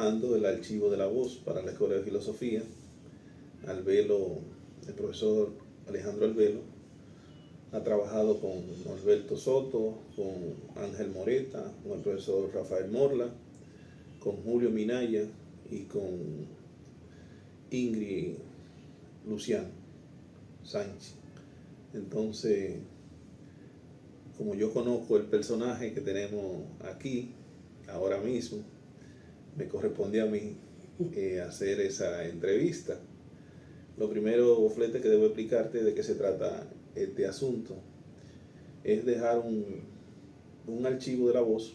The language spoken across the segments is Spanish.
trabajando el archivo de la voz para la Escuela de Filosofía. Albelo, el profesor Alejandro Albelo, ha trabajado con Norberto Soto, con Ángel Moreta, con el profesor Rafael Morla, con Julio Minaya y con Ingrid Luciano Sánchez. Entonces, como yo conozco el personaje que tenemos aquí, ahora mismo, me corresponde a mí hacer esa entrevista. Lo primero, Flete, que debo explicarte de qué se trata este asunto, es dejar un archivo de la voz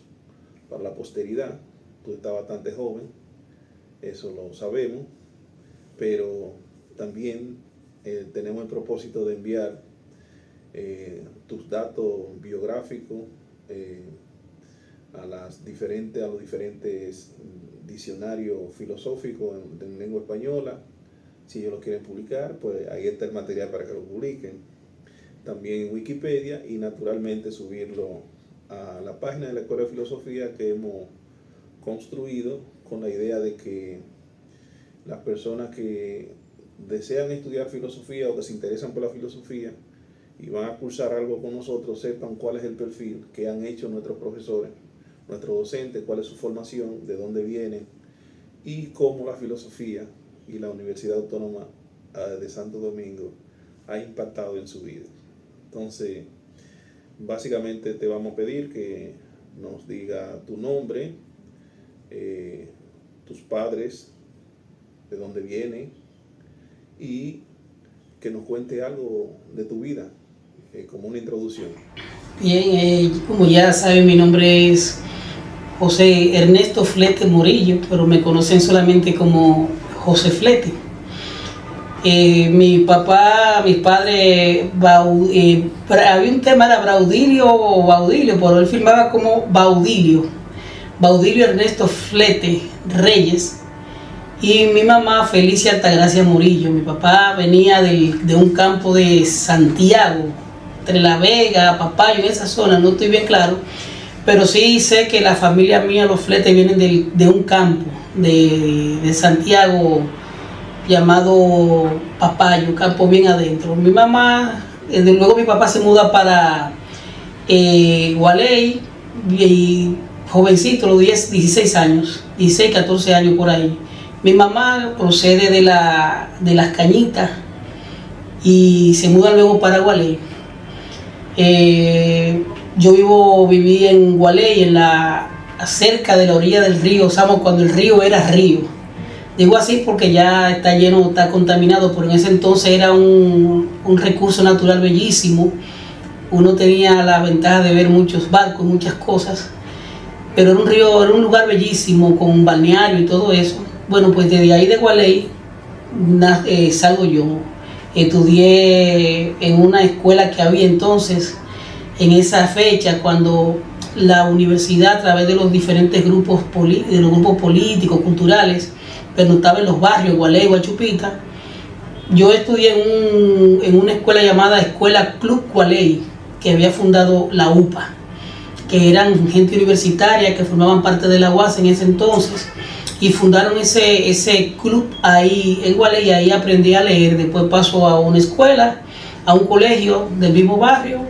para la posteridad. Tú estás bastante joven, eso lo sabemos, pero también tenemos el propósito de enviar tus datos biográficos a los diferentes diccionarios filosóficos en lengua española. Si ellos lo quieren publicar, pues ahí está el material para que lo publiquen. También en Wikipedia, y naturalmente subirlo a la página de la Escuela de Filosofía que hemos construido con la idea de que las personas que desean estudiar filosofía o que se interesan por la filosofía y van a cursar algo con nosotros sepan cuál es el perfil que han hecho nuestros profesores, nuestros docentes, cuál es su formación, de dónde vienen y cómo la filosofía y la Universidad Autónoma de Santo Domingo ha impactado en su vida. Entonces, básicamente te vamos a pedir que nos diga tu nombre, tus padres, de dónde vienen y que nos cuente algo de tu vida, como una introducción. Bien, como ya saben, mi nombre es José Ernesto Flete Morillo, pero me conocen solamente como José Flete. Mi papá, mis padres, había un tema de Braudilio o Baudilio, pero él firmaba como Baudilio Ernesto Flete Reyes, y mi mamá Felicia Altagracia Morillo. Mi papá venía de un campo de Santiago, entre La Vega, Papayo, en esa zona, no estoy bien claro, pero sí sé que la familia mía, los Flete, vienen de un campo de Santiago llamado Papayo, campo bien adentro. Mi mamá, luego mi papá se muda para Gualey, y jovencito, los 16 años, 16, 14 años por ahí. Mi mamá procede de Las Cañitas y se muda luego para Gualey. Yo viví en Gualey, cerca de la orilla del río Samo, cuando el río era río. Digo así porque ya está lleno, está contaminado, pero en ese entonces era un recurso natural bellísimo. Uno tenía la ventaja de ver muchos barcos, muchas cosas, pero era un río, era un lugar bellísimo, con un balneario y todo eso. Bueno, pues desde ahí de Gualey salgo yo. Estudié en una escuela que había entonces, en esa fecha, cuando la universidad, a través de los diferentes grupos políticos, culturales, pero estaba en los barrios, Gualey, Guachupita. Yo estudié en una escuela llamada Escuela Club Gualey, que había fundado la UPA, que eran gente universitaria que formaban parte de la UAS en ese entonces, y fundaron ese club ahí en Gualey, y ahí aprendí a leer. Después pasó a una escuela, a un colegio del mismo barrio,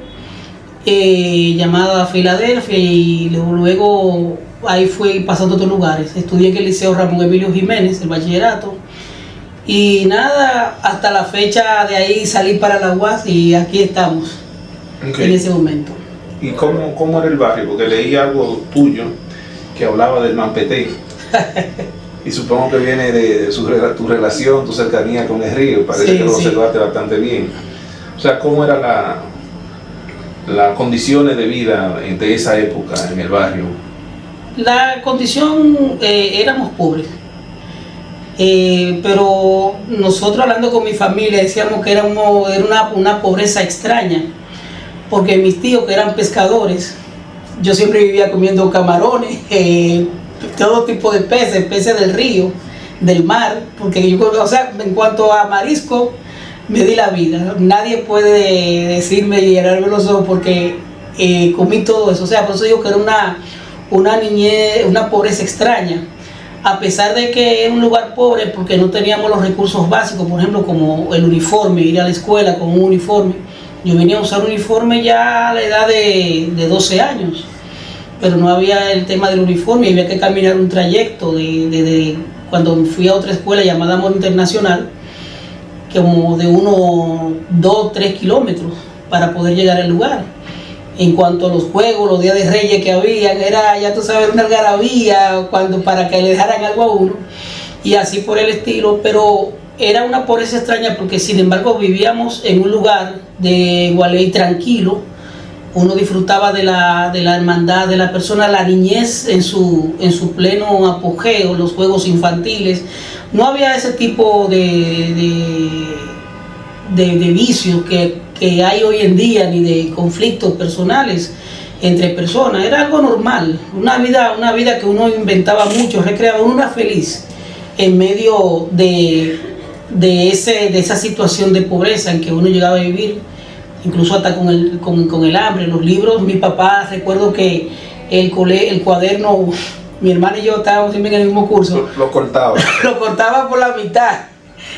llamada Filadelfia, y luego ahí fui pasando a otros lugares. Estudié en el Liceo Ramón Emilio Jiménez, el bachillerato, y nada, hasta la fecha de ahí salí para la UAS y aquí estamos, okay, en ese momento. ¿Y cómo era el barrio? Porque leí algo tuyo que hablaba del Mampeté. Y supongo que viene de tu relación, tu cercanía con el río. Parece que lo observaste bastante bien. O sea, ¿cómo eran las condiciones de vida de esa época en el barrio? La condición, éramos pobres, pero nosotros, hablando con mi familia, decíamos que era una pobreza extraña, porque mis tíos, que eran pescadores, yo siempre vivía comiendo camarones, todo tipo de peces del río, del mar, porque yo, o sea, en cuanto a marisco, me di la vida. Nadie puede decirme y llenarme los ojos porque comí todo eso. O sea, por eso digo que era una niñez, una pobreza extraña. a pesar de que era un lugar pobre porque no teníamos los recursos básicos, por ejemplo, como el uniforme, ir a la escuela con un uniforme. Yo venía a usar uniforme ya a la edad de 12 años, pero no había el tema del uniforme, había que caminar un trayecto de cuando fui a otra escuela llamada Amor Internacional, como de unos 2, 3 kilómetros para poder llegar al lugar. En cuanto a los juegos, los días de Reyes que había, era, ya tú sabes, una algarabía para que le dejaran algo a uno, y así por el estilo, pero era una pobreza extraña porque sin embargo vivíamos en un lugar de Gualey tranquilo, uno disfrutaba de la hermandad de la persona, la niñez en su pleno apogeo, los juegos infantiles, no había ese tipo de vicios que hay hoy en día, ni de conflictos personales entre personas. Era algo normal, una vida que uno inventaba mucho, recreaba, uno era feliz en medio de esa situación de pobreza en que uno llegaba a vivir, incluso hasta con el hambre. Los libros, mi papá, recuerdo que el cuaderno, mi hermana y yo estábamos siempre en el mismo curso, lo cortaba. Lo cortaba por la mitad.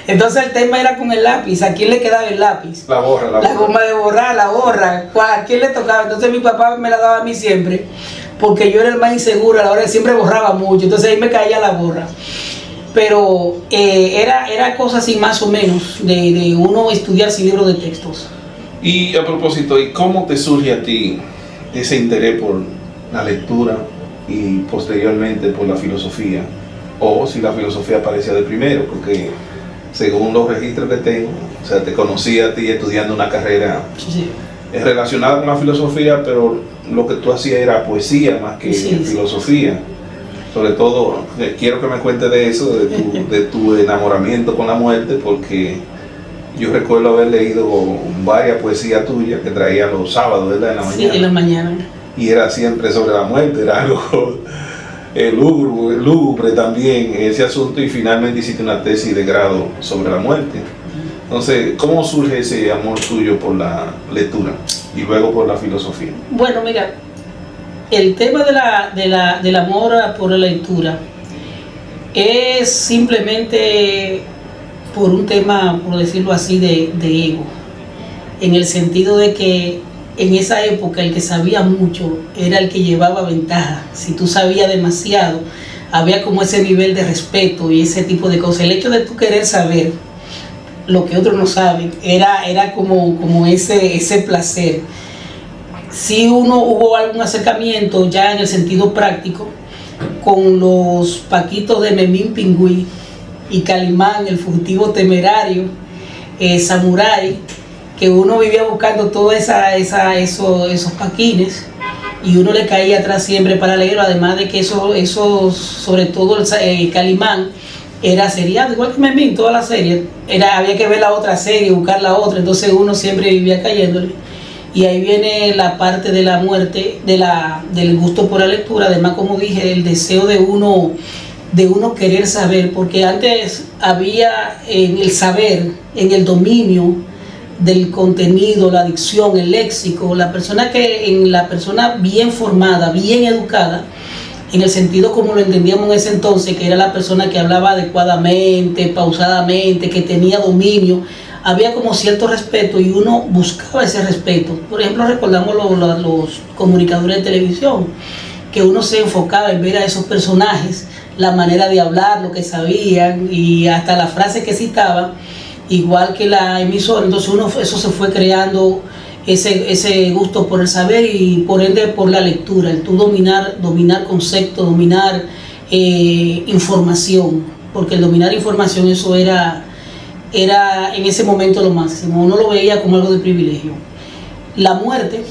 Entonces el tema era con el lápiz, ¿a quién le quedaba el lápiz? La borra. La goma de borrar, la borra, ¿a quién le tocaba? Entonces mi papá me la daba a mí siempre, porque yo era el más inseguro a la hora, siempre borraba mucho, entonces ahí me caía la borra. Pero era cosa así más o menos, de uno estudiar sin libros de textos. Y a propósito, ¿y cómo te surge a ti ese interés por la lectura y posteriormente por la filosofía? O si la filosofía aparecía de primero, porque según los registros que tengo, o sea, te conocí a ti estudiando una carrera relacionada con la filosofía, pero lo que tú hacías era poesía más que filosofía. Sobre todo, quiero que me cuentes de eso, de tu enamoramiento con la muerte, porque yo recuerdo haber leído varias poesías tuyas que traía los sábados, ¿verdad? En la mañana. Sí, en la mañana. Y era siempre sobre la muerte, era algo lúgubre también ese asunto, y finalmente hiciste una tesis de grado sobre la muerte. Entonces, ¿cómo surge ese amor tuyo por la lectura y luego por la filosofía? Bueno, mira, el tema del amor por la lectura es simplemente por un tema, por decirlo así, de ego, en el sentido de que en esa época el que sabía mucho era el que llevaba ventaja. Si tú sabías demasiado, había como ese nivel de respeto y ese tipo de cosas. El hecho de tú querer saber lo que otros no saben era como ese placer. Si hubo algún acercamiento ya en el sentido práctico con los paquitos de Memín Pingüí y Calimán, el fugitivo temerario, Samurái, que uno vivía buscando todos esos paquines y uno le caía atrás siempre para leerlo, además de que eso sobre todo el Calimán era seriado, igual que Memín, toda la serie, había que ver la otra serie, buscar la otra, entonces uno siempre vivía cayéndole. Y ahí viene la parte de la muerte, del gusto por la lectura, además, como dije, el deseo de uno querer saber, porque antes había en el saber, en el dominio del contenido, la dicción, el léxico, la persona bien formada, bien educada, en el sentido como lo entendíamos en ese entonces, que era la persona que hablaba adecuadamente, pausadamente, que tenía dominio, había como cierto respeto y uno buscaba ese respeto. Por ejemplo, recordamos los comunicadores de televisión, que uno se enfocaba en ver a esos personajes, la manera de hablar, lo que sabían y hasta la frase que citaban, igual que la emisora. Entonces eso se fue creando ese gusto por el saber y por ende por la lectura, el tú dominar conceptos, dominar información, porque el dominar información eso era en ese momento lo máximo, uno lo veía como algo de privilegio. La muerte,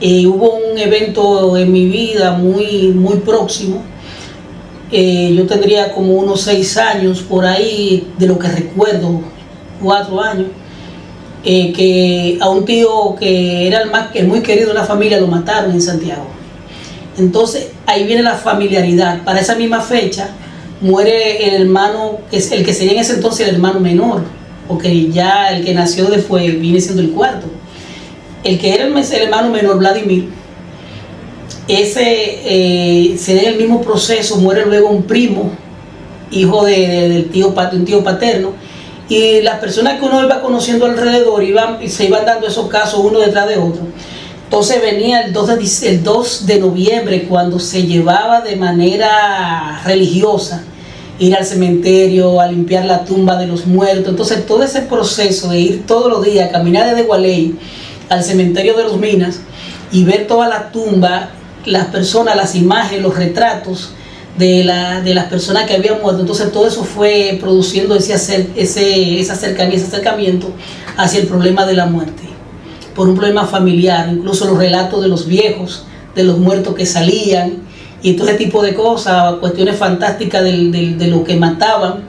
hubo un evento en mi vida muy, muy próximo, yo tendría como unos 6 años por ahí, de lo que recuerdo, 4 años, que a un tío que era el muy querido de la familia lo mataron en Santiago. Entonces ahí viene la familiaridad. Para esa misma fecha muere el hermano, que es el que sería en ese entonces el hermano menor, porque ya el que nació después viene siendo el cuarto. El que era el hermano menor, Vladimir, ese se da el mismo proceso, muere luego un primo hijo de un tío paterno, y las personas que uno iba conociendo alrededor se iban dando esos casos uno detrás de otro. Entonces venía el 2 de noviembre, cuando se llevaba de manera religiosa ir al cementerio, a limpiar la tumba de los muertos. Entonces todo ese proceso de ir todos los días, caminar desde Gualey al cementerio de los Minas y ver toda la tumba, las personas, las imágenes, los retratos de las personas que habían muerto. Entonces todo eso fue produciendo esa cercanía, ese acercamiento hacia el problema de la muerte, por un problema familiar. Incluso los relatos de los viejos, de los muertos que salían, y todo ese tipo de cosas, cuestiones fantásticas de lo que mataban,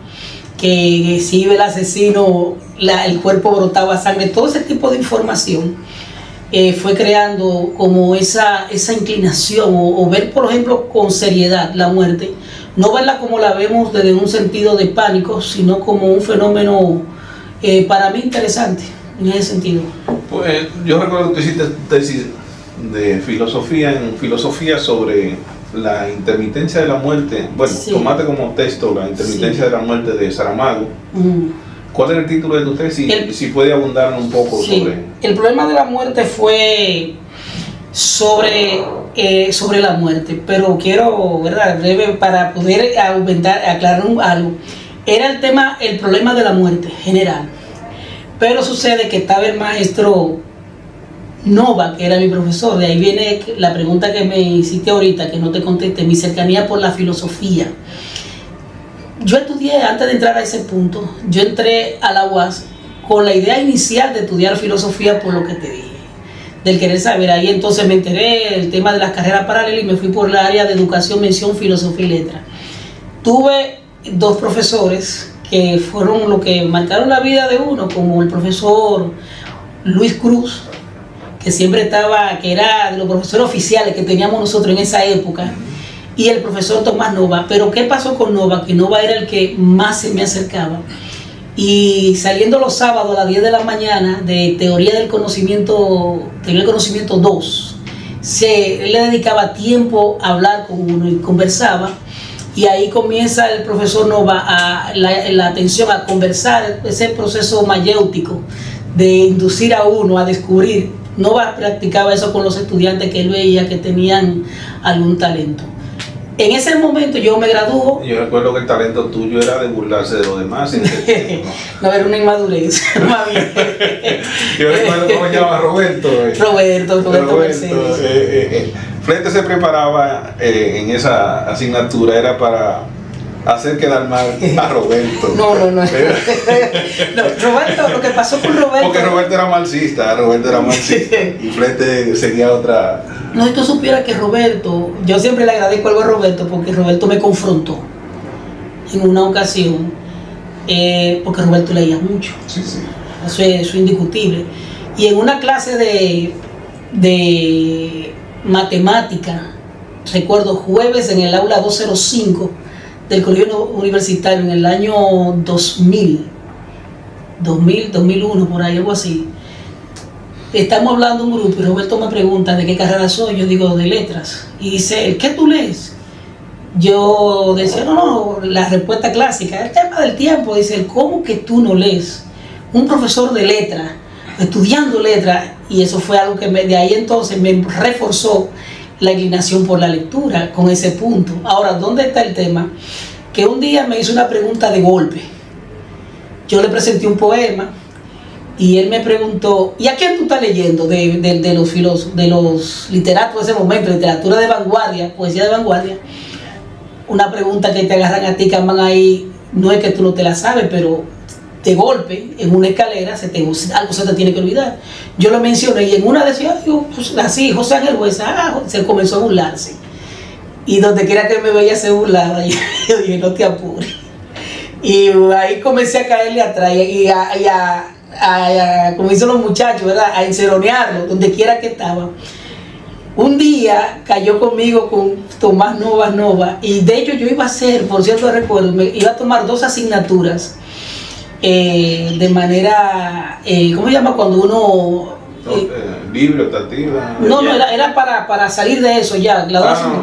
que si iba el asesino, el cuerpo brotaba sangre. Todo ese tipo de información fue creando como esa inclinación, o ver, por ejemplo, con seriedad la muerte, no verla como la vemos desde un sentido de pánico, sino como un fenómeno para mí interesante en ese sentido. Pues yo recuerdo que hiciste tesis de filosofía sobre la intermitencia de la muerte. Bueno, sí. Tomaste como texto la intermitencia de la muerte de Saramago. ¿Cuál era el título de tu tesis? Si puede abundar un poco sobre... El problema de la muerte fue sobre la muerte, pero quiero, ¿verdad?, breve para poder aclarar algo. Era el problema de la muerte general, pero sucede que estaba el maestro Nova, que era mi profesor. De ahí viene la pregunta que me hiciste ahorita, que no te contesté, mi cercanía por la filosofía. Yo estudié, antes de entrar a ese punto, yo entré a la UAS con la idea inicial de estudiar filosofía, por lo que te dije, del querer saber. Ahí entonces me enteré del tema de las carreras paralelas y me fui por la área de educación, mención, filosofía y letra. Tuve dos profesores que fueron lo que marcaron la vida de uno, como el profesor Luis Cruz, que siempre que era de los profesores oficiales que teníamos nosotros en esa época, y el profesor Tomás Nova. Pero ¿qué pasó con Nova? Que Nova era el que más se me acercaba. Y saliendo los sábados a las 10 de la mañana de Teoría del Conocimiento 2, él le dedicaba tiempo a hablar con uno y conversaba. Y ahí comienza el profesor Nova la atención a conversar, ese proceso mayéutico de inducir a uno a descubrir. Nova practicaba eso con los estudiantes que él veía que tenían algún talento. En ese momento yo me graduó. Yo recuerdo que el talento tuyo era de burlarse de los demás. No, era una inmadurez. Yo recuerdo cómo se llama Roberto. Roberto Mercedes. Flete se preparaba en esa asignatura, era para hacer quedar mal a Roberto. No, Roberto, lo que pasó con Roberto... Porque Roberto era marxista y Flete seguía otra... No, si tú supieras que Roberto, yo siempre le agradezco algo a Roberto, porque Roberto me confrontó en una ocasión, porque Roberto leía mucho. Sí. Eso es indiscutible. Y en una clase de matemática, recuerdo jueves en el aula 205 del colegio universitario en el año 2001, por ahí, algo así. Estamos hablando un grupo y Roberto me pregunta de qué carrera soy. Yo digo de letras. Y dice, ¿qué tú lees? Yo decía, no, la respuesta clásica, el tema del tiempo. Dice, ¿cómo que tú no lees? Un profesor de letras, estudiando letras. Y eso fue algo que de ahí entonces me reforzó la inclinación por la lectura con ese punto. Ahora, ¿dónde está el tema? Que un día me hizo una pregunta de golpe. Yo le presenté un poema y él me preguntó, ¿y a quién tú estás leyendo de los filósofos, de los literatos de ese momento, literatura de vanguardia, poesía de vanguardia? Una pregunta que te agarran a ti, que andan ahí, no es que tú no te la sabes, pero de golpe, en una escalera, algo se te tiene que olvidar. Yo lo mencioné y en una decía, pues, así, José Ángel Buesa, se comenzó a burlarse. Y donde quiera que me veía se burlaba. Yo dije, no te apures. Y ahí comencé a caerle atrás como dicen los muchachos, ¿verdad?, a enceronearlo donde quiera que estaba. Un día cayó conmigo con Tomás Nova, y de hecho yo iba a hacer, por cierto recuerdo, iba a tomar 2 asignaturas de manera, ¿cómo se llama cuando uno? Libre, optativa. No, era para salir de eso ya.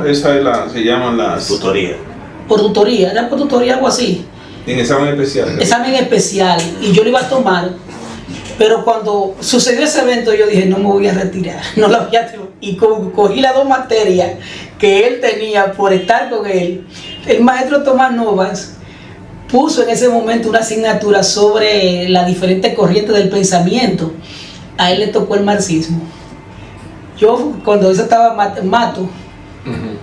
Esa es se llaman las tutorías. por tutoría, era por tutoría, algo así. En examen especial. ¿No? Examen especial, y yo lo iba a tomar, pero cuando sucedió ese evento yo dije, no me voy a retirar, no la voy a tomar. Y cogí las 2 materias que él tenía por estar con él. El maestro Tomás Novas puso en ese momento una asignatura sobre la diferente corriente del pensamiento. A él le tocó el marxismo. Yo, cuando eso estaba Mato,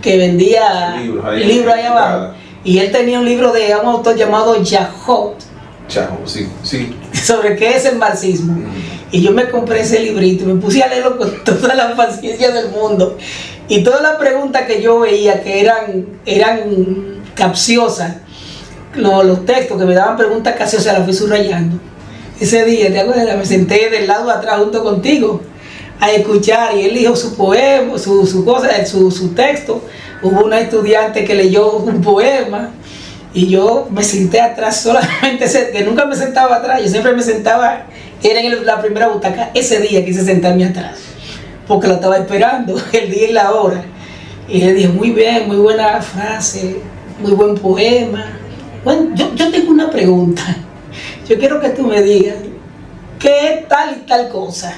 que vendía libros ahí abajo, y él tenía un libro de un autor llamado Jahot, sí. sobre qué es el marxismo. Y yo me compré ese librito y me puse a leerlo con toda la paciencia del mundo. Y todas las preguntas que yo veía que eran capciosas, los textos que me daban preguntas capciosas, las fui subrayando. Ese día, ¿te acuerdas? Me senté del lado de atrás junto contigo a escuchar, y él dijo su poema, su texto. Hubo una estudiante que leyó un poema y yo me senté atrás solamente, que nunca me sentaba atrás, yo siempre me sentaba, era en la primera butaca. Ese día quise sentarme atrás porque lo estaba esperando, el día y la hora. Y le dije, muy bien, muy buena frase, muy buen poema. Bueno, yo tengo una pregunta. Yo quiero que tú me digas, ¿qué es tal y tal cosa?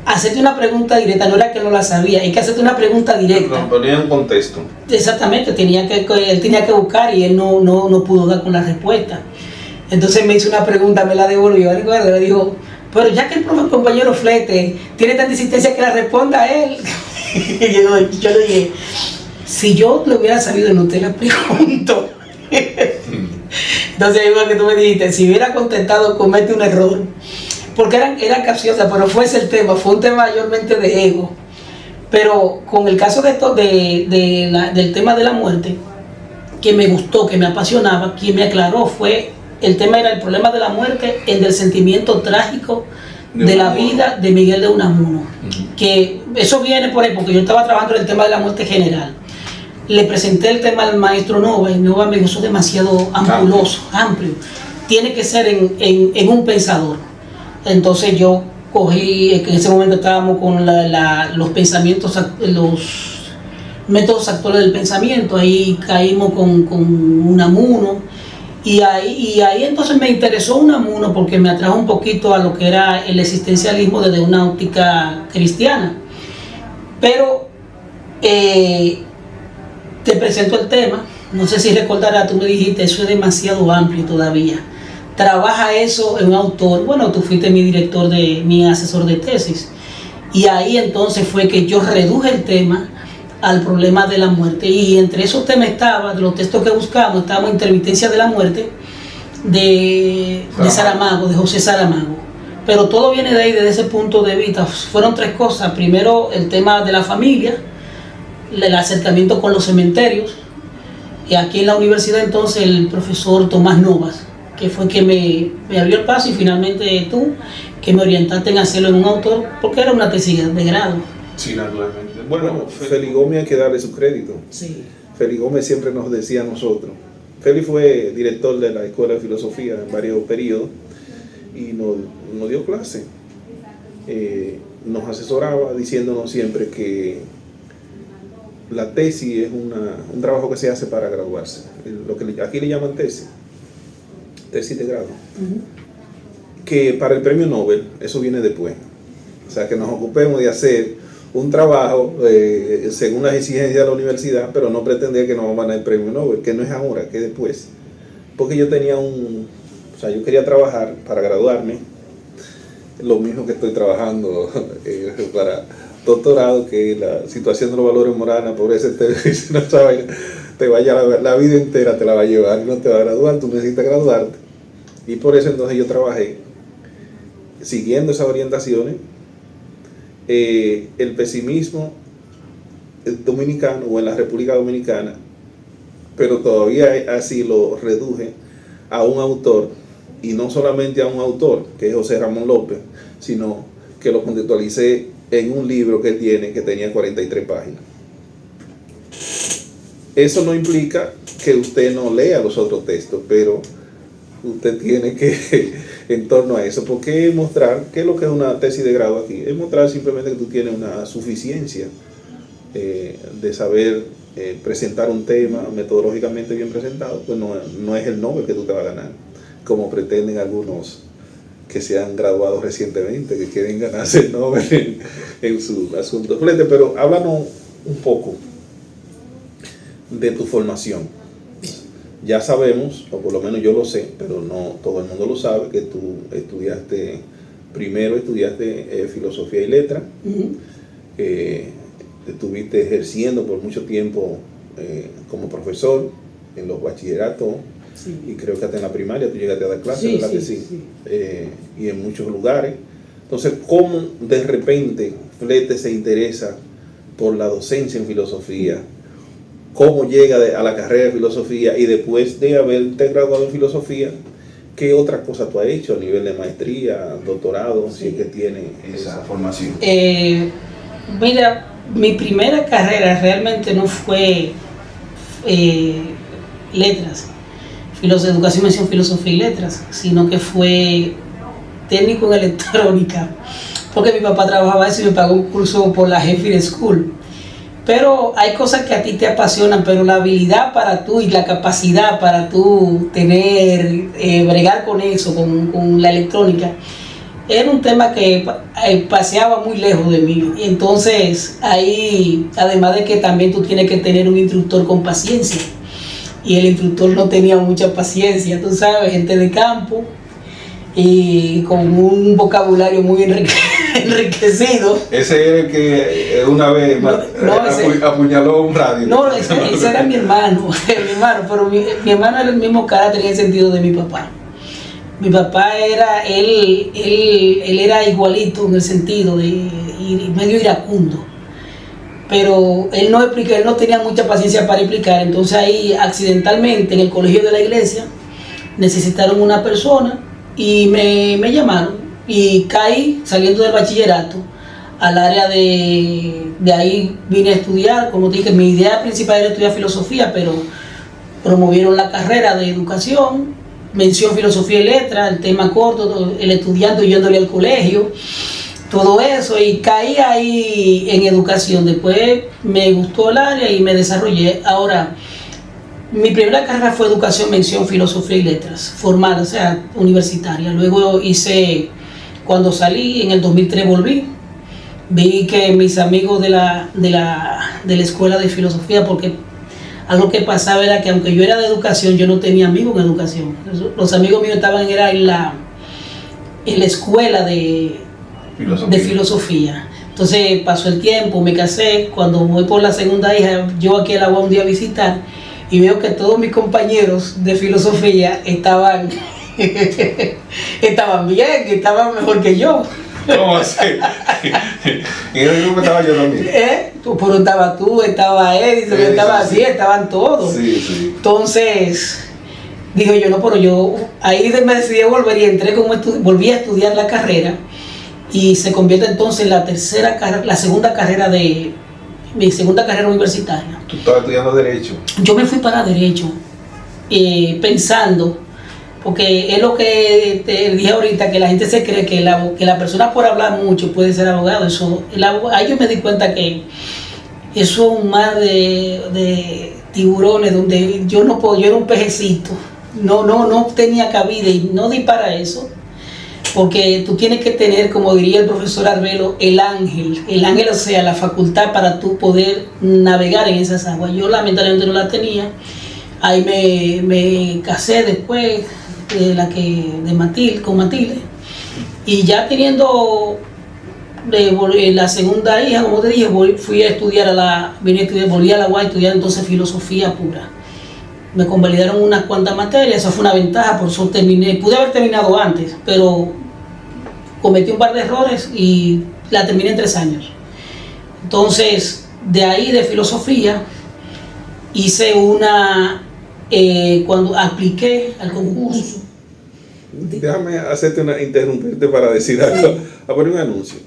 Hacerte una pregunta directa, no era que no la sabía, hay que hacerte una pregunta directa. No, ponía un contexto. Exactamente, él tenía que buscar y él no pudo dar con la respuesta. Entonces me hizo una pregunta, me la devolvió, recuerdo, le dijo, pero ya que el compañero Flete tiene tanta insistencia, que la responda a él. Y yo le dije, si yo lo hubiera sabido, no te la pregunto. Entonces, igual que tú me dijiste, si hubiera contestado, comete un error. Porque eran capciosas, pero fue ese el tema, fue un tema mayormente de ego. Pero con el caso del tema de la muerte, que me gustó, que me apasionaba, quien me aclaró fue, el tema era el problema de la muerte, el del sentimiento trágico de la vida de Miguel de Unamuno. Que eso viene por ahí, porque yo estaba trabajando en el tema de la muerte general. Le presenté el tema al maestro Nova, y Nova me gustó demasiado ampuloso, amplio. Tiene que ser en un pensador. Entonces yo cogí, en ese momento estábamos con los pensamientos, los métodos actuales del pensamiento, ahí caímos con Unamuno, y ahí entonces me interesó Unamuno porque me atrajo un poquito a lo que era el existencialismo desde una óptica cristiana. Pero te presento el tema, no sé si recordarás, tú me dijiste, eso es demasiado amplio todavía. Trabaja eso en un autor, bueno, tú fuiste mi asesor de tesis, y ahí entonces fue que yo reduje el tema al problema de la muerte, y entre esos temas estaba, de los textos que buscamos, estábamos Intermitencia de la muerte, de Saramago, de José Saramago, pero todo viene de ahí, desde ese punto de vista. Fueron 3 cosas: primero el tema de la familia, el acercamiento con los cementerios, y aquí en la universidad entonces el profesor Tomás Novas, que fue que me abrió el paso, y finalmente tú, que me orientaste en hacerlo en un autor, porque era una tesis de grado. Sí, naturalmente. Bueno, Félix Gómez hay que darle su crédito. Sí. Félix Gómez siempre nos decía a nosotros. Félix fue director de la Escuela de Filosofía en varios periodos y nos dio clase. Nos asesoraba diciéndonos siempre que la tesis es un trabajo que se hace para graduarse. Lo que aquí le llaman tesis de grado. Que para el premio Nobel eso viene después. O sea, que nos ocupemos de hacer un trabajo según las exigencias de la universidad, pero no pretender que nos vamos a ganar el premio Nobel, que no es ahora, que es después. Porque yo tenía yo quería trabajar para graduarme, lo mismo que estoy trabajando para doctorado, que la situación de los valores morales, pobreza, te vaya la vida entera, te la va a llevar y no te va a graduar, tú necesitas graduarte. Y por eso entonces yo trabajé siguiendo esas orientaciones. El pesimismo dominicano o en la República Dominicana, pero todavía así lo reduje a un autor, y no solamente a un autor, que es José Ramón López, sino que lo contextualicé en un libro que tiene, que tenía 43 páginas. Eso no implica que usted no lea los otros textos, pero usted tiene que, en torno a eso, porque mostrar qué es lo que es una tesis de grado aquí, es mostrar simplemente que tú tienes una suficiencia de saber presentar un tema metodológicamente bien presentado, pues no es el Nobel que tú te vas a ganar, como pretenden algunos que se han graduado recientemente, que quieren ganarse el Nobel en su asunto flete. Pero háblanos un poco de tu formación. Ya sabemos, o por lo menos yo lo sé, pero no todo el mundo lo sabe, que tú estudiaste filosofía y letras. Estuviste ejerciendo por mucho tiempo como profesor en los bachilleratos. Sí. Y creo que hasta en la primaria tú llegaste a dar clases, sí, ¿verdad sí, que sí? Sí. Y en muchos lugares. Entonces, ¿cómo de repente Flete se interesa por la docencia en filosofía? ¿Cómo llega a la carrera de filosofía? Y después de haberte graduado en filosofía, ¿qué otras cosas tú has hecho a nivel de maestría, doctorado, si es que tiene esa formación? Mira, mi primera carrera realmente no fue letras, educación, mención, filosofía y letras, sino que fue técnico en electrónica, porque mi papá trabajaba eso y me pagó un curso por la Sheffield School. Pero hay cosas que a ti te apasionan, pero la habilidad para tú y la capacidad para tú tener, bregar con eso, con la electrónica, era un tema que paseaba muy lejos de mí. Entonces, ahí, además de que también tú tienes que tener un instructor con paciencia, y el instructor no tenía mucha paciencia, tú sabes, gente de campo y con un vocabulario muy enriquecido. Ese era el que una vez apuñaló un radio. No, ese era mi hermano, pero mi hermano era el mismo carácter en el sentido de mi papá. Mi papá era, él era igualito en el sentido de y medio iracundo. Pero él no tenía mucha paciencia para explicar. Entonces ahí accidentalmente en el colegio de la iglesia necesitaron una persona y me llamaron y caí saliendo del bachillerato al área de ahí. Vine a estudiar, como te dije, mi idea principal era estudiar filosofía, pero promovieron la carrera de educación, mención filosofía y letras, el tema corto, el estudiante yéndole al colegio, todo eso, y caí ahí en educación. Después me gustó el área y me desarrollé. Ahora, mi primera carrera fue educación, mención, filosofía y letras, formal, o sea, universitaria. Luego cuando salí, en el 2003 volví, vi que mis amigos de la escuela de filosofía, porque algo que pasaba era que aunque yo era de educación, yo no tenía amigos en educación. Los amigos míos estaban en la escuela de filosofía. Entonces pasó el tiempo, me casé. Cuando voy por la segunda hija, yo aquí a la UAS un día a visitar y veo que todos mis compañeros de filosofía estaban bien, estaban mejor que yo. ¿Cómo así? ¿Y en el grupo estaba yo también? Pero estaba tú, estaba Edison, estaba así, estaban todos. Sí. Entonces digo yo, no, pero yo ahí me decidí a volver y entré volví a estudiar la carrera. Y se convierte entonces en mi segunda carrera universitaria. ¿Tú estabas estudiando Derecho? Yo me fui para Derecho, pensando, porque es lo que te dije ahorita, que la gente se cree que la persona por hablar mucho puede ser abogado. Ahí yo me di cuenta que eso es un mar de tiburones donde yo no puedo, yo era un pejecito, no tenía cabida y no di para eso. Porque tú tienes que tener, como diría el profesor Arbelo, el ángel, o sea, la facultad para tú poder navegar en esas aguas. Yo lamentablemente no la tenía. Ahí me casé después con Matilde. Y ya teniendo la segunda hija, como te dije, volví a estudiar a la UAS a estudiar entonces filosofía pura. Me convalidaron unas cuantas materias, eso fue una ventaja, por eso pude haber terminado antes, pero cometí un par de errores y la terminé en 3 años. Entonces, de ahí de filosofía, hice cuando apliqué al concurso. Déjame interrumpirte para decir algo, a poner un anuncio.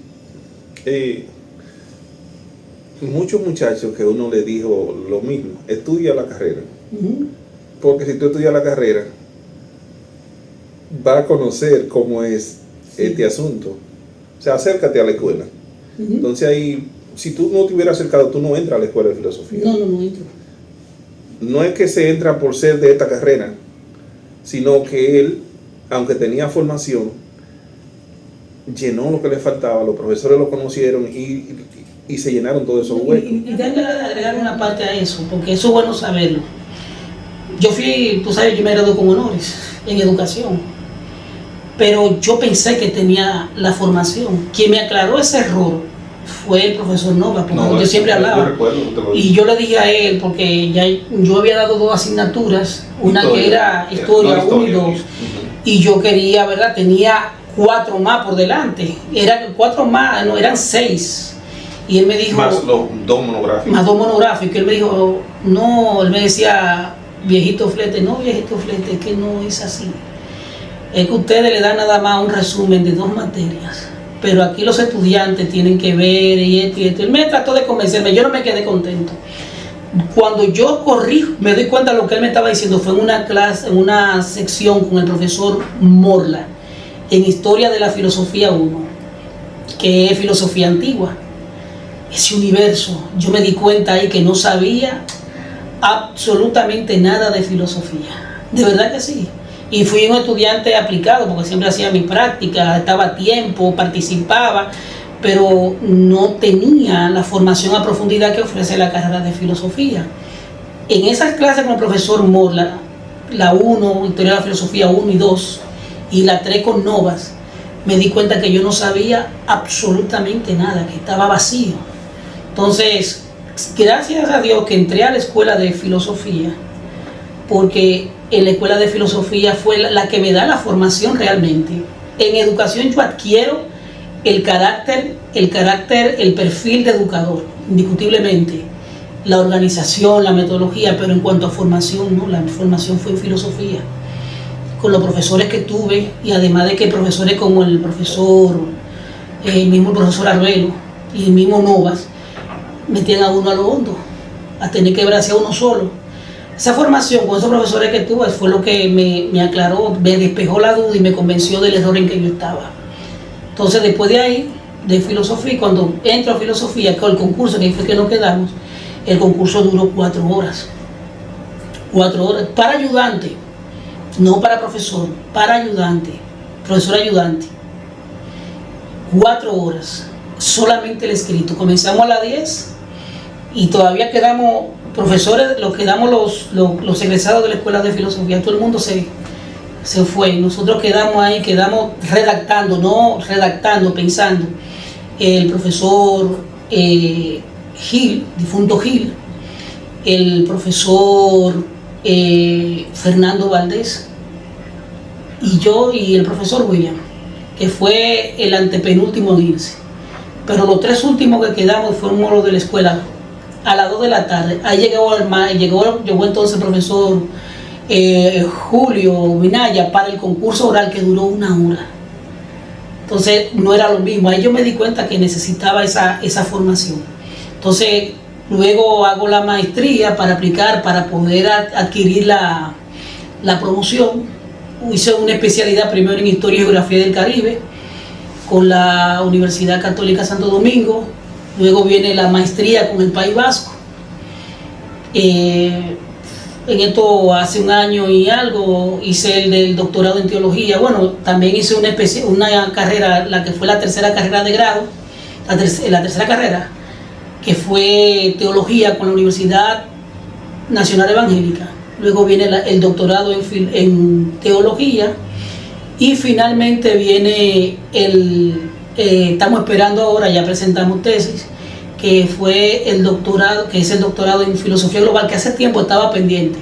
Muchos muchachos que uno le dijo lo mismo, estudia la carrera. Porque si tú estudias la carrera, vas a conocer cómo es este asunto. O sea, acércate a la escuela. Entonces ahí si tú no te hubieras acercado, tú no entras a la escuela de filosofía. No entro. No es que se entra por ser de esta carrera, sino que él, aunque tenía formación, llenó lo que le faltaba, los profesores lo conocieron y se llenaron todos esos huecos. Y déjame agregar una parte a eso, porque eso es bueno saberlo. Yo fui, tú sabes, yo me gradué con honores en educación, pero yo pensé que tenía la formación. Quien me aclaró ese error fue el profesor Nova, porque yo siempre hablaba. Yo recuerdo, y yo le dije a él, porque ya yo había dado 2 asignaturas, una que era historia 1 y 2, y yo quería, ¿verdad? Tenía 4 más por delante, eran 4 más, no, eran 6. Y él me dijo... Más los 2 monográficos. Más 2 monográficos. Él me dijo, no, él me decía, viejito Flete, no, viejito Flete, que no es así. Es que ustedes le dan nada más un resumen de 2 materias, pero aquí los estudiantes tienen que ver y esto y esto. Él me trató de convencerme, yo no me quedé contento. Cuando yo corrí, me doy cuenta de lo que él me estaba diciendo, fue en una clase, en una sección con el profesor Morla, en Historia de la Filosofía 1, que es filosofía antigua. Ese universo, yo me di cuenta ahí que no sabía absolutamente nada de filosofía, de verdad que sí. Y fui un estudiante aplicado, porque siempre hacía mi práctica, estaba a tiempo, participaba, pero no tenía la formación a profundidad que ofrece la carrera de filosofía. En esas clases con el profesor Morla, la 1, Historia de la Filosofía 1 y 2, y la 3 con Novas, me di cuenta que yo no sabía absolutamente nada, que estaba vacío. Entonces, gracias a Dios que entré a la escuela de filosofía, porque en la escuela de filosofía fue la que me da la formación realmente. En educación yo adquiero el carácter, el perfil de educador, indiscutiblemente. La organización, la metodología, pero en cuanto a formación, no, la formación fue en filosofía. Con los profesores que tuve, y además de que profesores como el mismo profesor Arbelo y el mismo Novas, metían a uno a lo hondo, a tener que verse a uno solo. Esa formación con esos profesores que tuve fue lo que me aclaró, me despejó la duda y me convenció del error en que yo estaba. Entonces, después de ahí, de filosofía, cuando entro a filosofía, con el concurso, que fue que nos quedamos, el concurso duró 4 horas. 4 horas para ayudante, no para profesor, para ayudante, profesor ayudante. 4 horas, solamente el escrito. Comenzamos a las 10 y todavía quedamos profesores, los egresados de la escuela de filosofía, todo el mundo se fue. Nosotros quedamos ahí, quedamos redactando, pensando. El profesor Gil, difunto Gil, el profesor Fernando Valdés, y yo y el profesor William, que fue el antepenúltimo en irse. Pero los 3 últimos que quedamos fueron los de la escuela a las 2 de la tarde. Ahí llegó entonces el profesor Julio Minaya para el concurso oral, que duró 1 hora. Entonces no era lo mismo. Ahí yo me di cuenta que necesitaba esa formación. Entonces luego hago la maestría para aplicar, para poder adquirir la promoción. Hice una especialidad primero en Historia y Geografía del Caribe con la Universidad Católica Santo Domingo. Luego viene la maestría con el País Vasco. En esto hace 1 año y algo hice el del doctorado en teología. Bueno, también hice una carrera, la que fue la 3ª carrera de grado, la 3ª carrera, que fue teología con la Universidad Nacional Evangélica. Luego viene el doctorado en teología y finalmente viene estamos esperando ahora, ya presentamos tesis, que fue el doctorado, que es el doctorado en filosofía global, que hace tiempo estaba pendiente,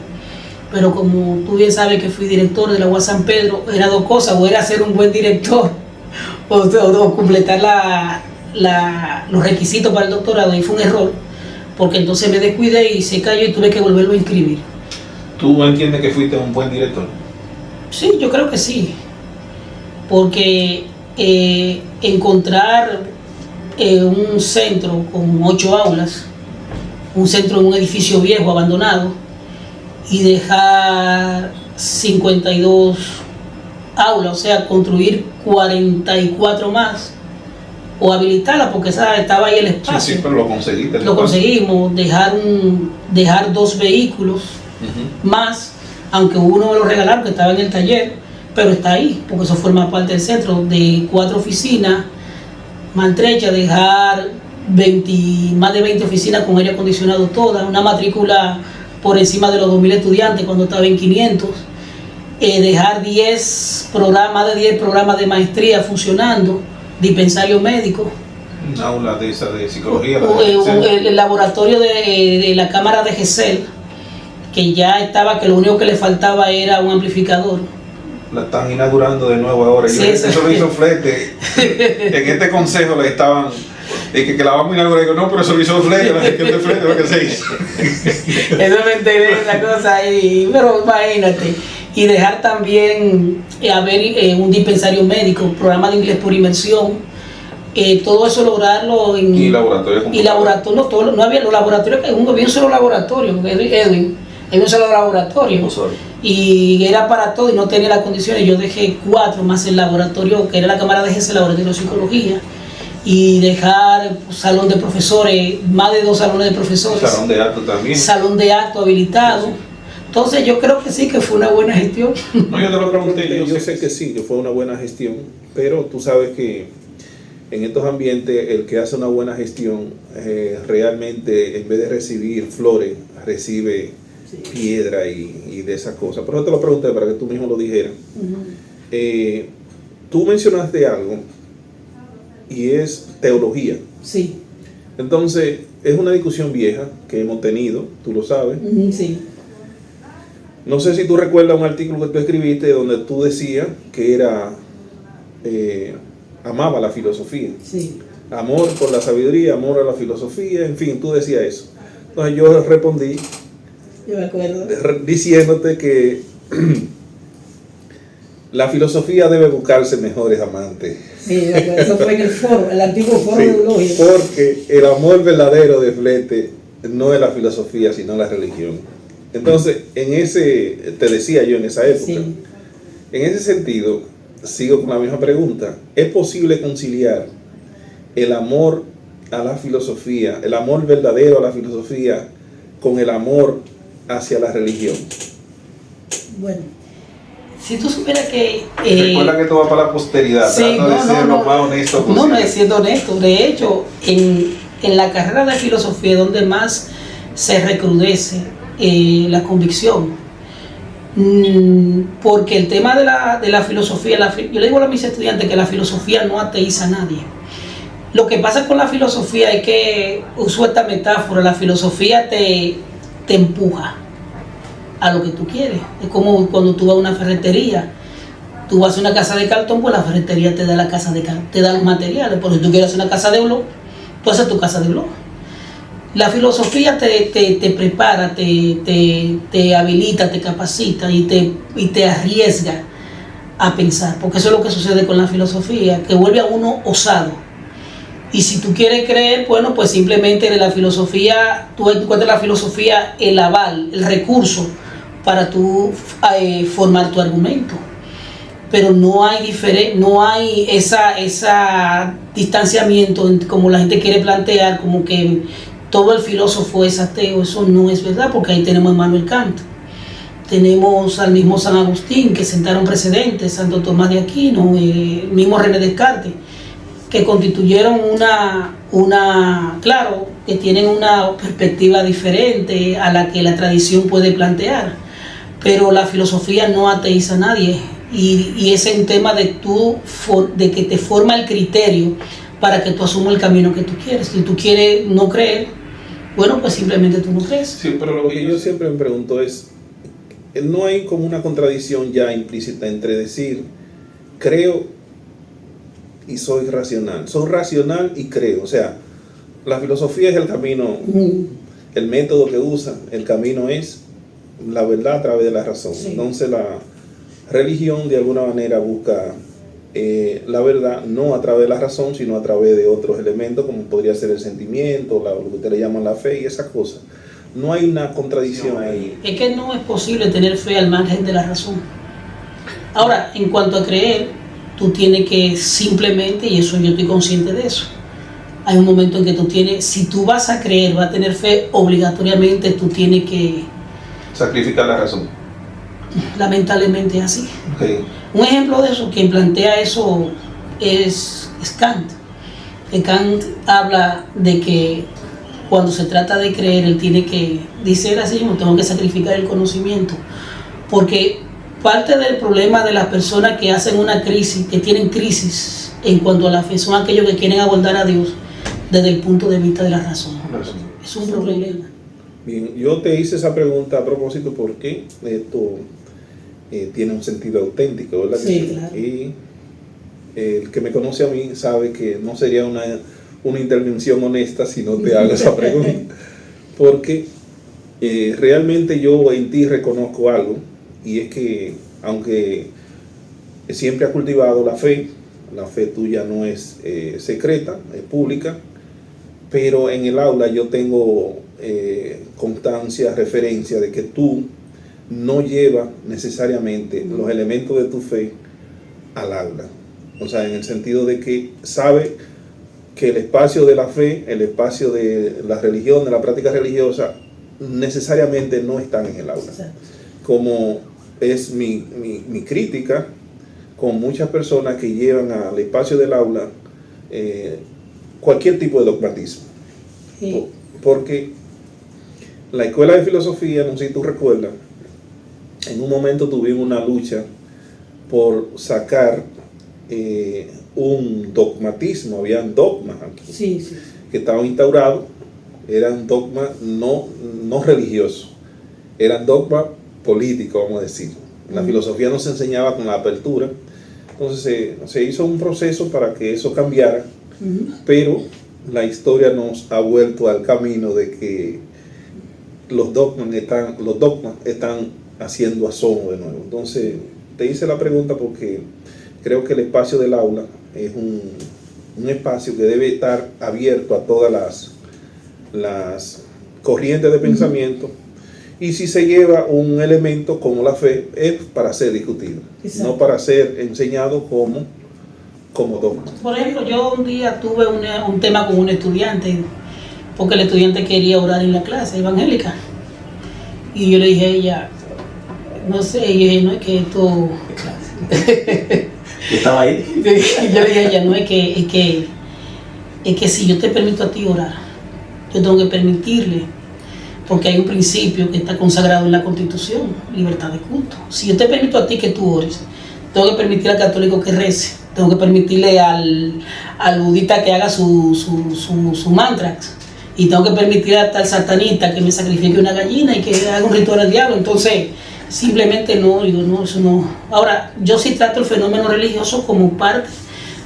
pero como tú bien sabes que fui director de la UAS San Pedro, era 2 cosas: o era ser un buen director o completar los requisitos para el doctorado, y fue un error, porque entonces me descuidé y se cayó y tuve que volverlo a inscribir. ¿Tú entiendes que fuiste un buen director? Sí, yo creo que sí, porque encontrar un centro con 8 aulas, un centro en un edificio viejo, abandonado, y dejar 52 aulas, o sea, construir 44 más, o habilitarla, porque esa estaba ahí el espacio. Sí, pero lo conseguiste. Lo conseguimos, dejar 2 vehículos más, aunque uno me lo regalaron que estaba en el taller, pero está ahí, porque eso forma parte del centro, de 4 oficinas, maltrecha, dejar más de 20 oficinas con aire acondicionado todas, una matrícula por encima de los 2.000 estudiantes cuando estaba en 500, dejar 10 programas de maestría funcionando, dispensario médico, un aula de psicología, el laboratorio de la cámara de GESEL, que ya estaba, que lo único que le faltaba era un amplificador. La están inaugurando de nuevo ahora. Sí, eso lo hizo Flete. En este consejo le estaban, que la vamos a inaugurar. Digo, no, pero eso lo hizo Flete, la gestión de Flete, lo que se hizo. Eso me enteré de esa cosa ahí, pero imagínate. Y dejar también haber un dispensario médico, programa de inglés por inmersión, todo eso lograrlo en... Y laboratorio. Y laboratorio, no había los laboratorios, había un solo laboratorio, Edwin, había un solo laboratorio. Y era para todo y no tenía las condiciones. Yo dejé 4 más el laboratorio, que era la cámara de GESEL, laboratorio de psicología, y dejar salón de profesores, más de 2 salones de profesores. Salón de acto también. Salón de acto habilitado. Sí. Entonces yo creo que sí, que fue una buena gestión. No, yo te lo pregunté, yo sé que sí, que fue una buena gestión, pero tú sabes que en estos ambientes el que hace una buena gestión realmente, en vez de recibir flores, recibe piedra y de esas cosas. Pero yo te lo pregunté para que tú mismo lo dijeras. Tú mencionaste algo y es teología. Sí. Entonces, es una discusión vieja que hemos tenido, tú lo sabes. Sí. No sé si tú recuerdas un artículo que tú escribiste donde tú decías que era amaba la filosofía. Sí. Amor por la sabiduría, amor a la filosofía, en fin, tú decías eso. Entonces yo respondí, yo me acuerdo, diciéndote que la filosofía debe buscarse mejores amantes. Sí, eso fue en el foro, el antiguo foro de Eulogia. Porque el amor verdadero de Flete no es la filosofía, sino la religión. Entonces, te decía yo en esa época, sí. En ese sentido, sigo con la misma pregunta. ¿Es posible conciliar el amor a la filosofía, el amor verdadero a la filosofía, con el amor hacia la religión? Bueno, si tú supieras que... recuerda que esto va para la posteridad, sí, trata de ser lo más honesto posible. No es siendo honesto. De hecho, en la carrera de filosofía es donde más se recrudece la convicción. Porque el tema de la filosofía, yo le digo a mis estudiantes que la filosofía no ateiza a nadie. Lo que pasa con la filosofía es que, uso esta metáfora, la filosofía te empuja a lo que tú quieres. Es como cuando tú vas a una ferretería, tú vas a una casa de cartón, pues la ferretería te da la casa de cartón, te da los materiales. Pero si tú quieres hacer una casa de blog, tú haces tu casa de blog. La filosofía te prepara, te habilita, te capacita y te arriesga a pensar, porque eso es lo que sucede con la filosofía, que vuelve a uno osado. Y si tú quieres creer, bueno, pues simplemente de la filosofía, tú encuentras la filosofía el aval, el recurso para tú formar tu argumento. Pero no hay esa distanciamiento como la gente quiere plantear, como que todo el filósofo es ateo. Eso no es verdad, porque ahí tenemos a Immanuel Kant, tenemos al mismo San Agustín, que sentaron precedentes, Santo Tomás de Aquino, el mismo René Descartes, que constituyeron claro, que tienen una perspectiva diferente a la que la tradición puede plantear, pero la filosofía no ateiza a nadie, y ese es un tema de que te forma el criterio para que tú asumas el camino que tú quieres. Si tú quieres no creer, bueno, pues simplemente tú no crees. Sí, pero lo que yo siempre me pregunto es, ¿no hay como una contradicción ya implícita entre decir, creo y soy racional y creo? O sea, la filosofía es el camino, el método que usa, el camino es la verdad a través de la razón. Sí. Entonces la religión de alguna manera busca la verdad no a través de la razón, sino a través de otros elementos, como podría ser el sentimiento, lo que ustedes le llaman la fe y esas cosas. No hay una contradicción ahí. Es que no es posible tener fe al margen de la razón. Ahora, en cuanto a creer, tú tienes que simplemente, y eso yo estoy consciente de eso, hay un momento en que tú tienes, si tú vas a creer, vas a tener fe, obligatoriamente tú tienes que sacrificar la razón. Lamentablemente es así. Okay. Un ejemplo de eso, quien plantea eso es Kant. Que Kant habla de que cuando se trata de creer, él tiene que, dice él así, no tengo que sacrificar el conocimiento, porque parte del problema de las personas que hacen una crisis, que tienen crisis en cuanto a la fe, son aquellos que quieren abordar a Dios desde el punto de vista de la razón. Es un problema. Bien, yo te hice esa pregunta a propósito porque esto tiene un sentido auténtico, ¿verdad? Sí, claro. Y el que me conoce a mí sabe que no sería una intervención honesta si no te hago esa pregunta, porque realmente yo en ti reconozco algo, y es que aunque siempre has cultivado la fe tuya no es secreta, es pública, pero en el aula yo tengo constancia, referencia de que tú no llevas necesariamente los elementos de tu fe al aula. O sea, en el sentido de que sabe que el espacio de la fe, el espacio de la religión, de la práctica religiosa, necesariamente no están en el aula. Exacto. Como es mi crítica con muchas personas que llevan al espacio del aula cualquier tipo de dogmatismo. Sí. Porque la escuela de filosofía, no sé si tú recuerdas, en un momento tuvimos una lucha por sacar un dogmatismo, habían dogmas aquí que estaban instaurados, eran dogmas no religiosos, eran dogmas políticos, vamos a decir. La filosofía no se enseñaba con la apertura, entonces se hizo un proceso para que eso cambiara, pero la historia nos ha vuelto al camino de que los dogmas están haciendo asomo de nuevo. Entonces te hice la pregunta porque creo que el espacio del aula es un espacio que debe estar abierto a todas las corrientes de pensamiento, y si se lleva un elemento como la fe es para ser discutido. Exacto. No para ser enseñado como dogma. Por ejemplo, yo un día tuve un tema con un estudiante, porque el estudiante quería orar en la clase evangélica, y yo le dije a ella, no sé, no es que esto... Yo estaba ahí. Yo le dije a ella, no es que si yo te permito a ti orar, yo tengo que permitirle, porque hay un principio que está consagrado en la Constitución, libertad de culto. Si yo te permito a ti que tú ores, tengo que permitir al católico que rece, tengo que permitirle al budista que haga su mantra, y tengo que permitir hasta al satanista que me sacrifique una gallina y que haga un ritual al diablo. Entonces, simplemente no, digo, no, eso no. Ahora, yo sí trato el fenómeno religioso como parte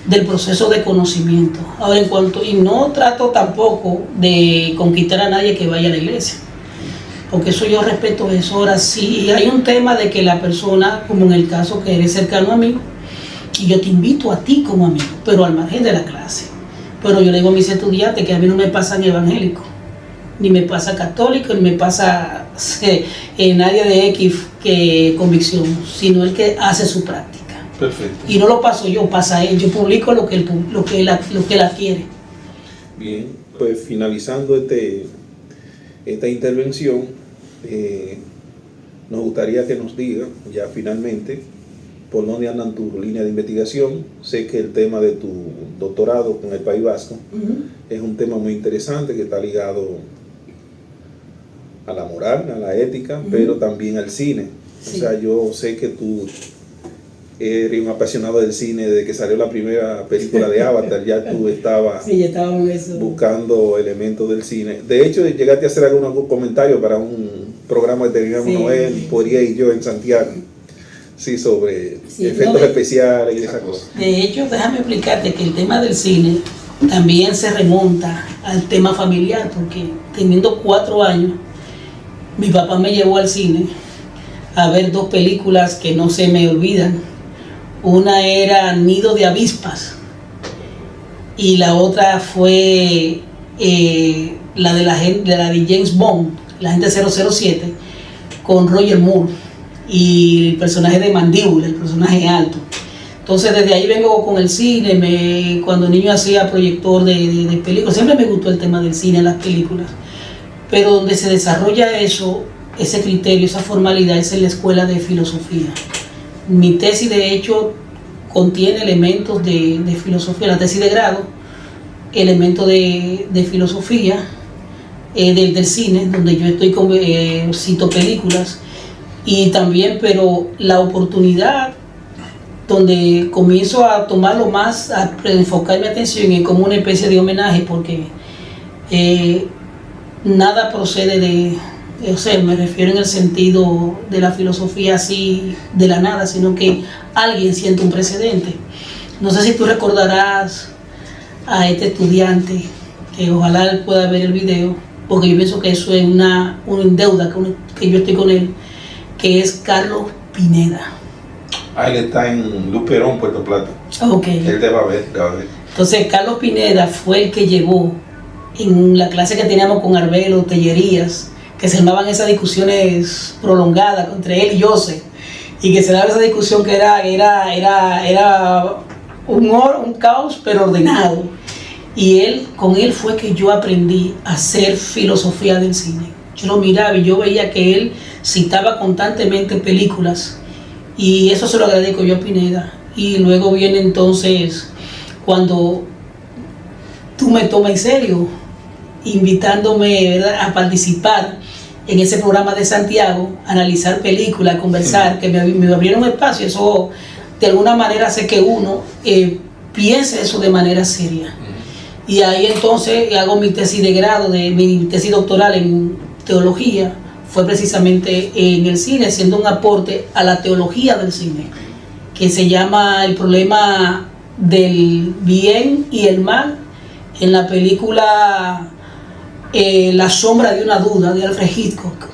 del proceso de conocimiento. Ahora, y no trato tampoco de conquistar a nadie que vaya a la iglesia, porque eso yo respeto eso. Ahora, sí hay un tema de que la persona, como en el caso que eres cercano a mí, y yo te invito a ti como amigo, pero al margen de la clase. Pero yo le digo a mis estudiantes que a mí no me pasa ni evangélico, ni me pasa católico, ni me pasa nadie de X que convicción, sino el que hace su práctica. Perfecto. Y no lo paso yo, pasa él. Yo publico lo que él adquiere. Bien, pues finalizando esta intervención, nos gustaría que nos diga ya finalmente por dónde andan tu línea de investigación. Sé que el tema de tu doctorado con el País Vasco es un tema muy interesante que está ligado a la moral, a la ética, pero también al cine. Sí. O sea, yo sé que tú eres un apasionado del cine desde que salió la primera película de Avatar. Ya tú estabas buscando elementos del cine. De hecho, llegaste a hacer algún comentario para un programa que teníamos Noel, Podría ir yo en Santiago. Sí, sobre efectos especiales y esas cosas. De hecho, déjame explicarte que el tema del cine también se remonta al tema familiar, porque teniendo 4 años, mi papá me llevó al cine a ver 2 películas que no se me olvidan. Una era Nido de Avispas y la otra fue la de James Bond, la Agente 007, con Roger Moore y el personaje de Mandíbula, el personaje alto. Entonces desde ahí vengo con el cine, cuando niño hacía proyector de películas, siempre me gustó el tema del cine, las películas, pero donde se desarrolla eso, ese criterio, esa formalidad, es en la escuela de filosofía. Mi tesis de hecho contiene elementos de filosofía, la tesis de grado, elementos de filosofía, del cine, donde yo estoy cito películas, y también, pero la oportunidad donde comienzo a tomarlo más, a enfocar mi atención en como una especie de homenaje, porque nada procede o sea, me refiero en el sentido de la filosofía así de la nada, sino que alguien siente un precedente. No sé si tú recordarás a este estudiante, que ojalá él pueda ver el video, porque yo pienso que eso es una deuda que yo estoy con él, que es Carlos Pineda. Él está en Luperón, Puerto Plata. Okay. Él te va a ver, Entonces, Carlos Pineda fue el que llevó en la clase que teníamos con Arbelo, Tellerías, que se armaban esas discusiones prolongadas entre él y José, y que se daba esa discusión que era un caos, pero ordenado. Y con él fue que yo aprendí a hacer filosofía del cine. Yo lo miraba y yo veía que él citaba constantemente películas, y eso se lo agradezco yo a Pineda. Y luego viene entonces cuando tú me tomas en serio, invitándome, ¿verdad?, a participar en ese programa de Santiago, analizar películas, conversar, que me abrieron un espacio. Eso de alguna manera hace que uno piense eso de manera seria. Y ahí entonces hago mi tesis de grado, mi tesis doctoral en teología, fue precisamente en el cine, siendo un aporte a la teología del cine, que se llama El problema del bien y el mal, en la película La sombra de una duda, de Alfred Hitchcock.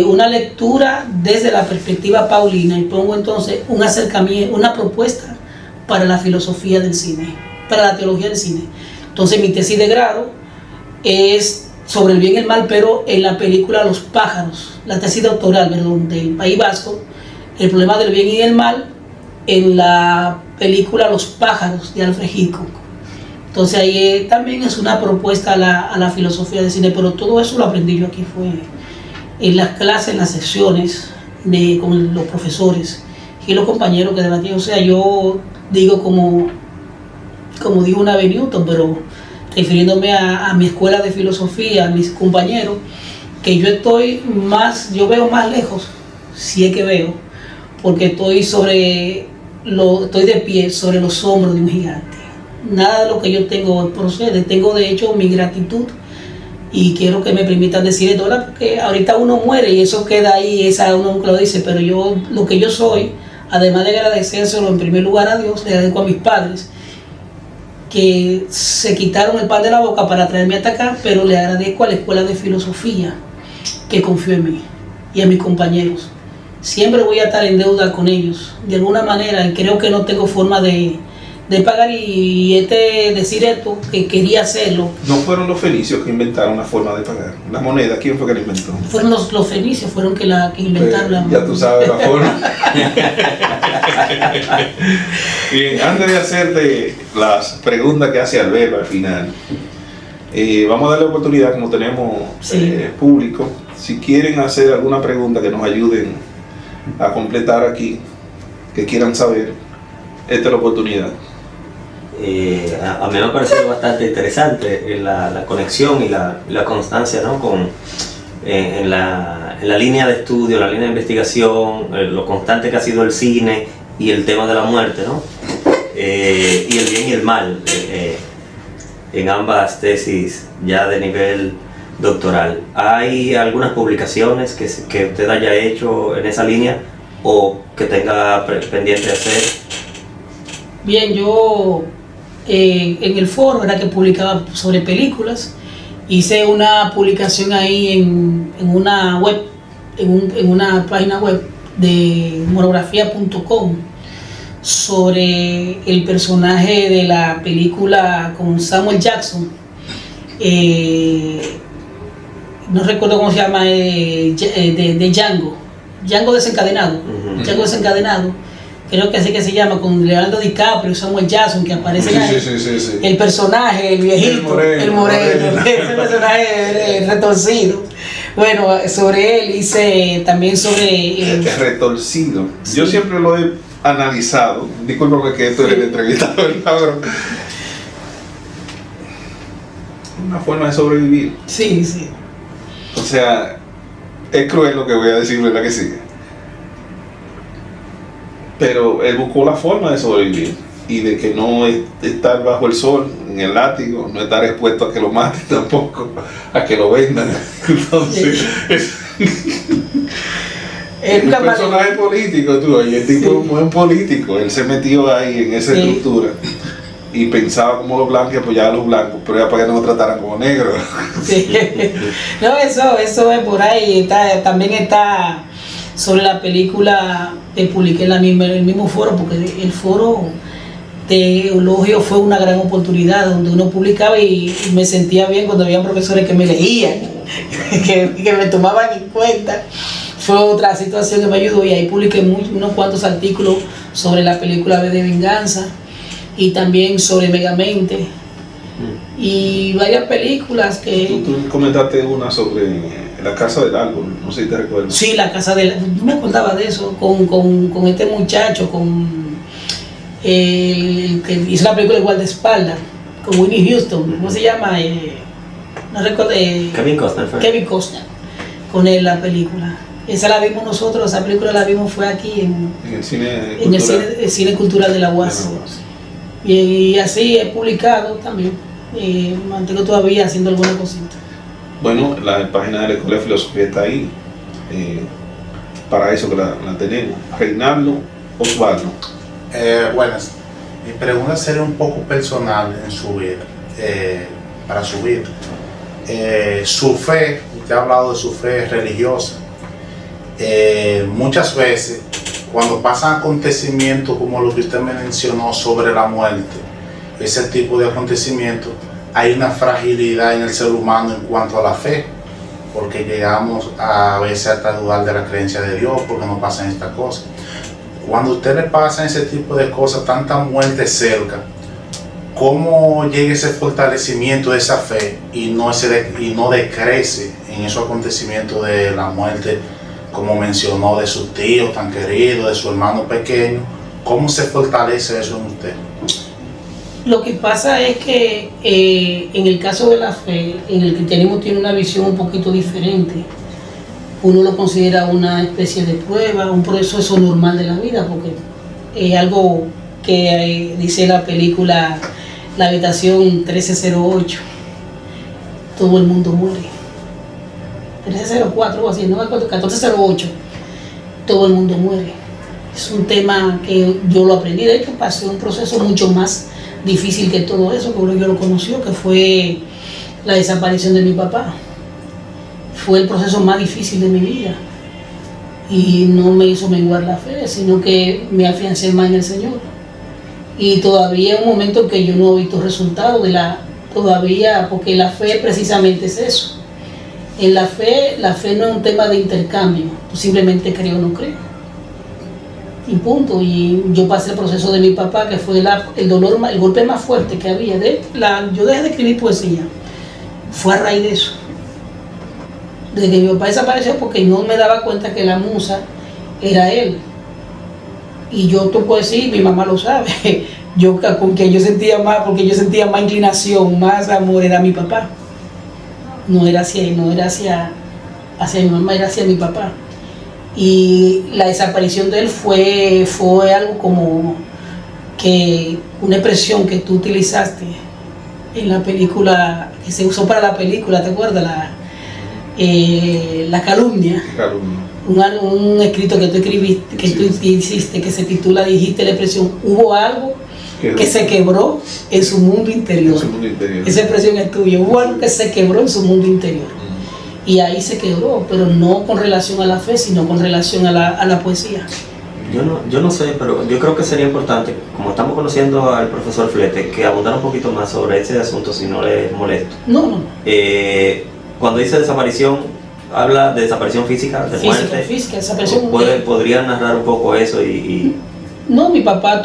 Una lectura desde la perspectiva paulina, y pongo entonces un acercamiento, una propuesta para la filosofía del cine, para la teología del cine. Entonces mi tesis de grado es sobre el bien y el mal, pero en la película Los pájaros, la tesis doctoral, perdón, del País Vasco, el problema del bien y el mal en la película Los pájaros de Alfred Hitchcock. Entonces ahí también es una propuesta a la filosofía del cine, pero todo eso lo aprendí yo aquí, fue en las clases, en las sesiones con los profesores y los compañeros que debatían. O sea, yo digo como dijo una vez Newton, pero refiriéndome a mi escuela de filosofía, a mis compañeros, que yo veo más lejos, si es que veo, porque estoy de pie sobre los hombros de un gigante. Nada de lo que yo tengo procede. Tengo de hecho mi gratitud, y quiero que me permitan decir esto, ¿verdad?, porque ahorita uno muere y eso queda ahí, uno nunca lo dice, pero yo, lo que yo soy, además de agradecérselo en primer lugar a Dios, le agradezco a mis padres, que se quitaron el pan de la boca para traerme hasta acá, pero le agradezco a la escuela de filosofía que confió en mí, y a mis compañeros. Siempre voy a estar en deuda con ellos, de alguna manera, y creo que no tengo forma de pagar, y decir esto, que quería hacerlo. ¿No fueron los fenicios que inventaron la forma de pagar? La moneda, ¿quién fue que la inventó? Fueron los fenicios, fueron que inventaron la moneda. Ya tú sabes la forma. Bien, antes de hacerte las preguntas que hace Albero al final, vamos a darle oportunidad, como tenemos público, si quieren hacer alguna pregunta que nos ayuden a completar aquí, que quieran saber, esta es la oportunidad. A mí me ha parecido bastante interesante la conexión y la constancia, ¿no?, en la línea de estudio, la línea de investigación, lo constante que ha sido el cine y el tema de la muerte, ¿no?, y el bien y el mal, en ambas tesis ya de nivel doctoral. ¿Hay algunas publicaciones que usted haya hecho en esa línea o que tenga pendiente de hacer? Bien, yo en el foro era que publicaba sobre películas. Hice una publicación ahí en una web, en una página web de monografía.com sobre el personaje de la película con Samuel Jackson. No recuerdo cómo se llama, de Django desencadenado. Django desencadenado, creo que así que se llama, con Leonardo DiCaprio y Samuel Jackson, que aparece ahí. Sí. El personaje, el viejito, el moreno, ese personaje retorcido. Bueno, sobre él hice también sobre... retorcido. Sí. Yo siempre lo he analizado, disculpa que esto es el entrevistador, pero una forma de sobrevivir. Sí. O sea, es cruel lo que voy a decir, ¿verdad que sí? Pero él buscó la forma de sobrevivir y de que no estar bajo el sol, en el látigo, no estar expuesto a que lo maten tampoco, a que lo vendan. Entonces, es un personaje político, tú, y el tipo es un buen político, él se metió ahí en esa estructura y pensaba como los blancos y apoyaba a los blancos, pero era para que no lo trataran como negros. Sí. No, eso es por ahí. También está sobre la película que publiqué en el mismo foro, porque el foro de Eulogio fue una gran oportunidad donde uno publicaba y me sentía bien cuando había profesores que me leían, que me tomaban en cuenta. Fue otra situación que me ayudó y ahí publiqué unos cuantos artículos sobre la película V de Venganza y también sobre Megamente y varias películas que... Tú comentaste una sobre La Casa del Árbol, no sé si te recuerdas. Sí, La Casa del Árbol, no me acordaba de eso, con este muchacho, con el que hizo la película igual de espalda, con Whitney Houston, ¿cómo se llama? No recuerdo. Kevin Costner, con él la película. Esa la vimos nosotros, esa película la vimos fue aquí en el cine en el cine cultural de la UAS. Y así he publicado también, mantengo todavía haciendo alguna cosita. Bueno, la página de la Escuela de Filosofía está ahí, para eso que la tenemos. Reinaldo Osvaldo. Buenas, mi pregunta sería un poco personal en su vida, para su vida. Su fe, usted ha hablado de su fe religiosa. Muchas veces cuando pasan acontecimientos como lo que usted me mencionó sobre la muerte, ese tipo de acontecimientos, hay una fragilidad en el ser humano en cuanto a la fe, porque llegamos a veces hasta dudar de la creencia de Dios porque nos pasan estas cosas. Cuando a usted le pasan ese tipo de cosas, tanta muerte cerca, ¿cómo llega ese fortalecimiento de esa fe y no decrece en esos acontecimientos de la muerte, como mencionó, de sus tíos tan queridos, de su hermano pequeño? ¿Cómo se fortalece eso en usted? Lo que pasa es que en el caso de la fe, en el cristianismo tiene una visión un poquito diferente. Uno lo considera una especie de prueba, un proceso normal de la vida, porque es algo que dice la película La Habitación 1308, todo el mundo muere. 1304 o así, no me acuerdo, 1408, todo el mundo muere. Es un tema que yo lo aprendí, de hecho pasé un proceso mucho más difícil que todo eso, que yo lo conoció, que fue la desaparición de mi papá. Fue el proceso más difícil de mi vida y no me hizo menguar la fe, sino que me afiancé más en el Señor. Y todavía es un momento en que yo no he visto resultados todavía, porque la fe precisamente es eso. En la fe no es un tema de intercambio, tú simplemente creo o no creo. Y punto. Y yo pasé el proceso de mi papá, que fue el golpe más fuerte que había. Yo dejé de escribir poesía, fue a raíz de eso. Desde que mi papá desapareció, porque no me daba cuenta que la musa era él. Y yo, tú puedes decir, mi mamá lo sabe, porque yo sentía más inclinación, más amor, era mi papá. No era hacia mi mamá, era hacia mi papá. Y la desaparición de él fue algo como que una expresión que tú utilizaste en la película, que se usó para la película, ¿te acuerdas? La calumnia. Un escrito que tú escribiste, que tú hiciste, que se titula, dijiste la expresión, hubo algo que se quebró en su mundo interior. Esa expresión es tuya, hubo algo que se quebró en su mundo interior. Y ahí se quebró, pero no con relación a la fe, sino con relación a la poesía. Yo no sé, pero yo creo que sería importante, como estamos conociendo al profesor Flete, que abundara un poquito más sobre ese asunto, si no le molesto. No. Cuando dice desaparición, habla de desaparición física, de muerte. Física, desaparición. ¿Podría narrar un poco eso y No, mi papá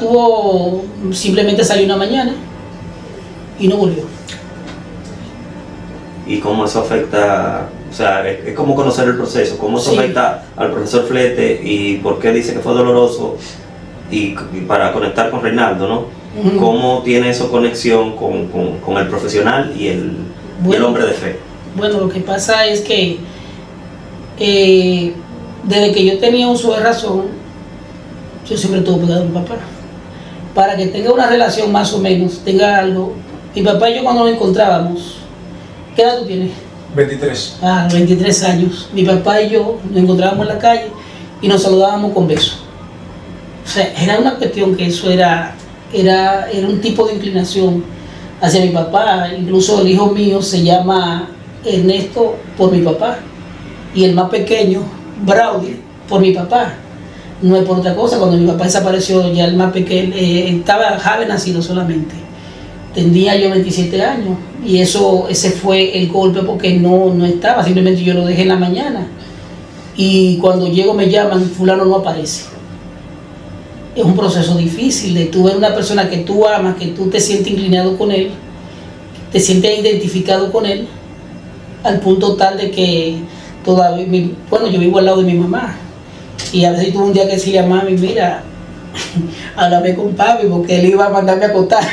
simplemente salió una mañana y no volvió. ¿Y cómo eso afecta? O sea, es como conocer el proceso, cómo eso Sí. afecta al profesor Flete y por qué dice que fue doloroso y para conectar con Reinaldo, ¿no? Ujú. ¿Cómo tiene eso conexión con el profesional y el Bueno. hombre de fe? Bueno, lo que pasa es que desde que yo tenía uso de razón, yo siempre estuve pegado a mi papá. Para que tenga una relación más o menos, tenga algo. Mi papá y yo cuando nos encontrábamos, ¿qué edad tú tienes? 23. 23 años. Mi papá y yo nos encontrábamos en la calle y nos saludábamos con besos. O sea, era una cuestión que eso era un tipo de inclinación hacia mi papá. Incluso el hijo mío se llama Ernesto por mi papá y el más pequeño, Braudy, por mi papá. No es por otra cosa. Cuando mi papá desapareció, ya el más pequeño estaba joven nacido solamente. Tenía yo 27 años y ese fue el golpe porque no estaba, simplemente yo lo dejé en la mañana y cuando llego me llaman, fulano no aparece. Es un proceso difícil de tú ver una persona que tú amas, que tú te sientes inclinado con él, te sientes identificado con él, al punto tal de que todavía, yo vivo al lado de mi mamá y a veces tuve un día que decirle a mami, mira, háblame con papi porque él iba a mandarme a acostar.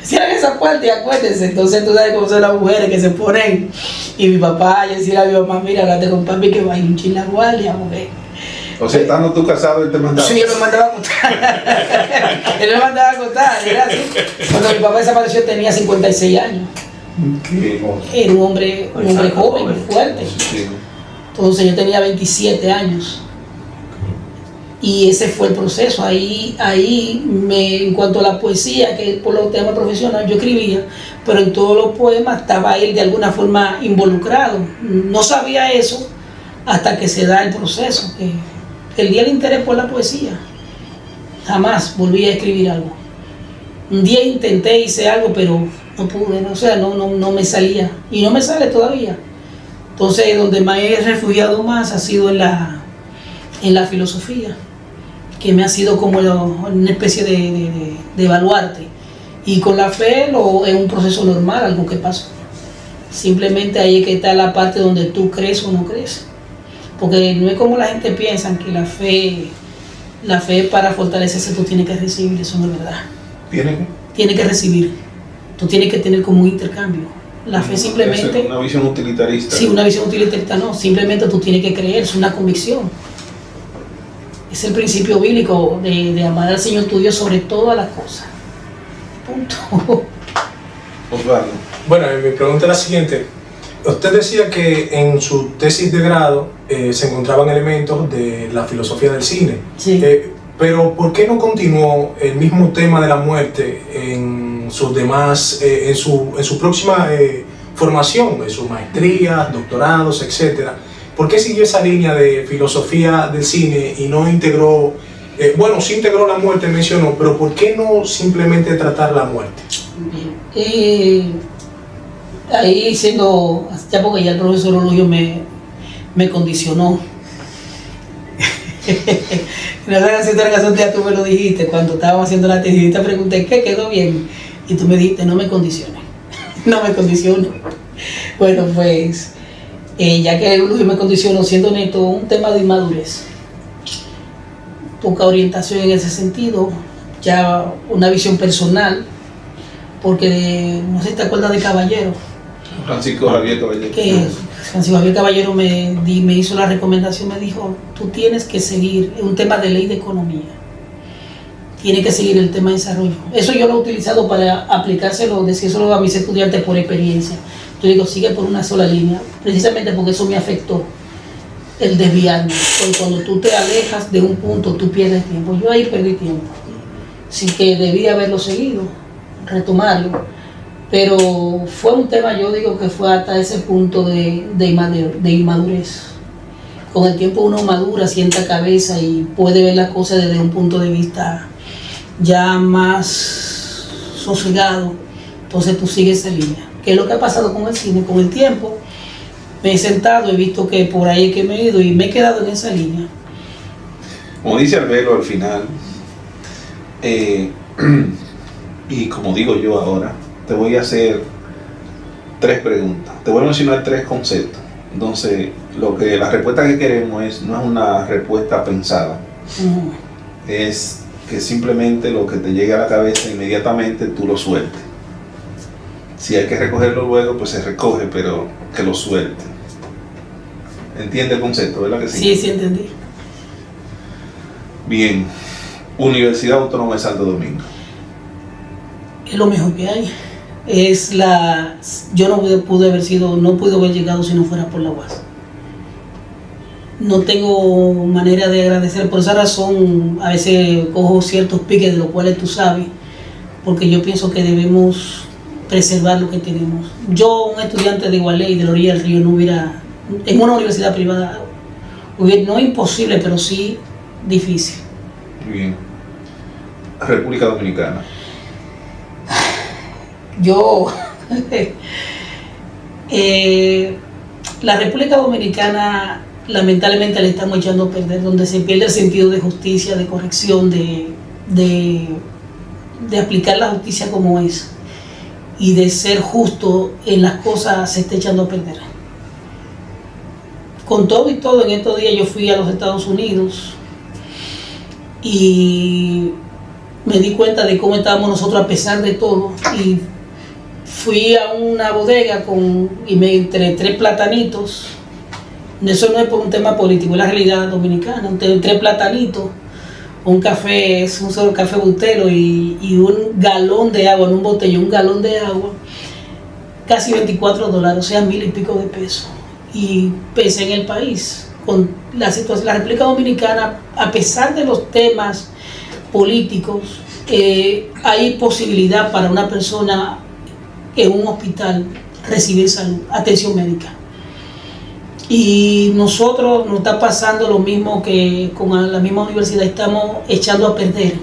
Cierren esa puerta y acuérdense. Entonces tú sabes cómo son las mujeres que se ponen. Y mi papá, yo decía a mi mamá, mira, háblate con papi que va a ir un chin la guardia, mujer. O sea, estando tú casado, él te mandaba. Sí, él me mandaba a acostar. Él me mandaba a acostar, era así. Cuando mi papá desapareció tenía 56 años. Era un hombre joven, fuerte. Sí. Entonces yo tenía 27 años. Y ese fue el proceso. En cuanto a la poesía, que por los temas profesionales yo escribía, pero en todos los poemas estaba él de alguna forma involucrado. No sabía eso hasta que se da el proceso, que el día del interés por la poesía. Jamás volví a escribir algo. Un día hice algo, pero no pude, no me salía. Y no me sale todavía. Entonces, donde me he refugiado más ha sido en la filosofía, que me ha sido como una especie de baluarte. Y con la fe es un proceso normal, algo que pasó. Simplemente ahí es que está la parte donde tú crees o no crees. Porque no es como la gente piensa que la fe para fortalecerse tú tienes que recibir, eso no es verdad. ¿Tiene que? Tienes que recibir, tú tienes que tener como un intercambio. La fe simplemente... Es una visión utilitarista. Sí, una visión utilitarista no, simplemente tú tienes que creer, es una convicción. Es el principio bíblico de amar al Señor tu Dios sobre todas las cosas. Punto. Osvaldo. Bueno, mi pregunta es la siguiente. Usted decía que en su tesis de grado se encontraban elementos de la filosofía del cine. Sí. Pero ¿por qué no continuó el mismo tema de la muerte en sus demás, en su próxima formación, en sus maestrías, doctorados, etcétera? ¿Por qué siguió esa línea de filosofía del cine y no integró, sí integró la muerte, mencionó, pero ¿por qué no simplemente tratar la muerte? Ahí ya porque ya el profesor Olugio me condicionó. No sé si otra razón ya tú me lo dijiste cuando estábamos haciendo la tesis, te pregunté ¿qué quedó bien? Y tú me dijiste no me condiciones. No me condiciones. Bueno, pues ya que Olugio me condicionó, siendo neto, un tema de inmadurez, poca orientación en ese sentido, ya una visión personal, porque no sé si te acuerdas de Caballero. Francisco Javier Caballero. Que Francisco Javier Caballero me hizo la recomendación, me dijo, tú tienes que seguir, es un tema de ley de economía, tienes que seguir el tema de desarrollo. Eso yo lo he utilizado para aplicárselo, decírselo a mis estudiantes por experiencia. Yo digo, sigue por una sola línea, precisamente porque eso me afectó, el desviarme, porque cuando tú te alejas de un punto, tú pierdes tiempo. Yo ahí perdí tiempo, así que debí haberlo seguido, retomarlo. Pero fue un tema, yo digo que fue hasta ese punto de inmadurez. Con el tiempo uno madura, sienta cabeza y puede ver las cosas desde un punto de vista ya más sosegado. Entonces tú sigues esa línea. ¿Qué es lo que ha pasado con el cine? Con el tiempo me he sentado, he visto que por ahí es que me he ido y me he quedado en esa línea. Como dice Arbelo al final, y como digo yo ahora, te voy a hacer 3 preguntas. Te voy a mencionar 3 conceptos. Entonces, la respuesta que queremos no es una respuesta pensada. Es que simplemente lo que te llegue a la cabeza inmediatamente tú lo sueltes. Si hay que recogerlo luego, pues se recoge, pero que lo suelte. ¿Entiende el concepto, verdad que sí? Sí, entendí. Bien. Universidad Autónoma de Santo Domingo. Es lo mejor que hay. Yo no pude haber llegado si no fuera por la UAS. No tengo manera de agradecer. Por esa razón, a veces cojo ciertos piques de los cuales tú sabes, porque yo pienso que debemos preservar lo que tenemos. Yo, un estudiante de Igualé y de la orilla del río, no hubiera, en una universidad privada, no imposible, pero sí difícil. Muy bien. República Dominicana. La República Dominicana lamentablemente le estamos echando a perder, donde se pierde el sentido de justicia, de corrección, de aplicar la justicia como es y de ser justo en las cosas, se está echando a perder. Con todo y todo, en estos días yo fui a los Estados Unidos y me di cuenta de cómo estábamos nosotros a pesar de todo, y fui a una bodega y me entre 3 platanitos. Eso no es por un tema político, es la realidad dominicana. 3 platanitos, un café, es un solo café butelo y un galón de agua, en un botellón, un galón de agua, casi $24, o sea, 1,000 y pico de pesos. Y pensé en el país, con la situación, la República Dominicana, a pesar de los temas políticos, hay posibilidad para una persona en un hospital recibir salud, atención médica. Y nosotros nos está pasando lo mismo que con la misma universidad, estamos echando a perder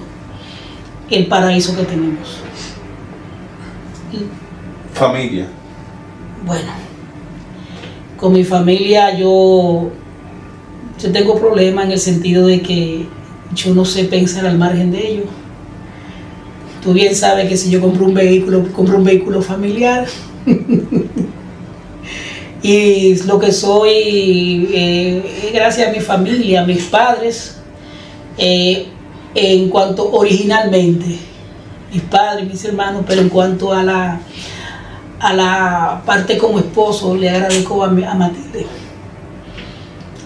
el paraíso que tenemos. Familia. Bueno, con mi familia yo tengo problemas en el sentido de que yo no sé pensar al margen de ellos. Tú bien sabes que si yo compro un vehículo familiar. Y lo que soy, gracias a mi familia, a mis padres, en cuanto originalmente, mis padres, mis hermanos, pero en cuanto a la parte como esposo, le agradezco a Matilde.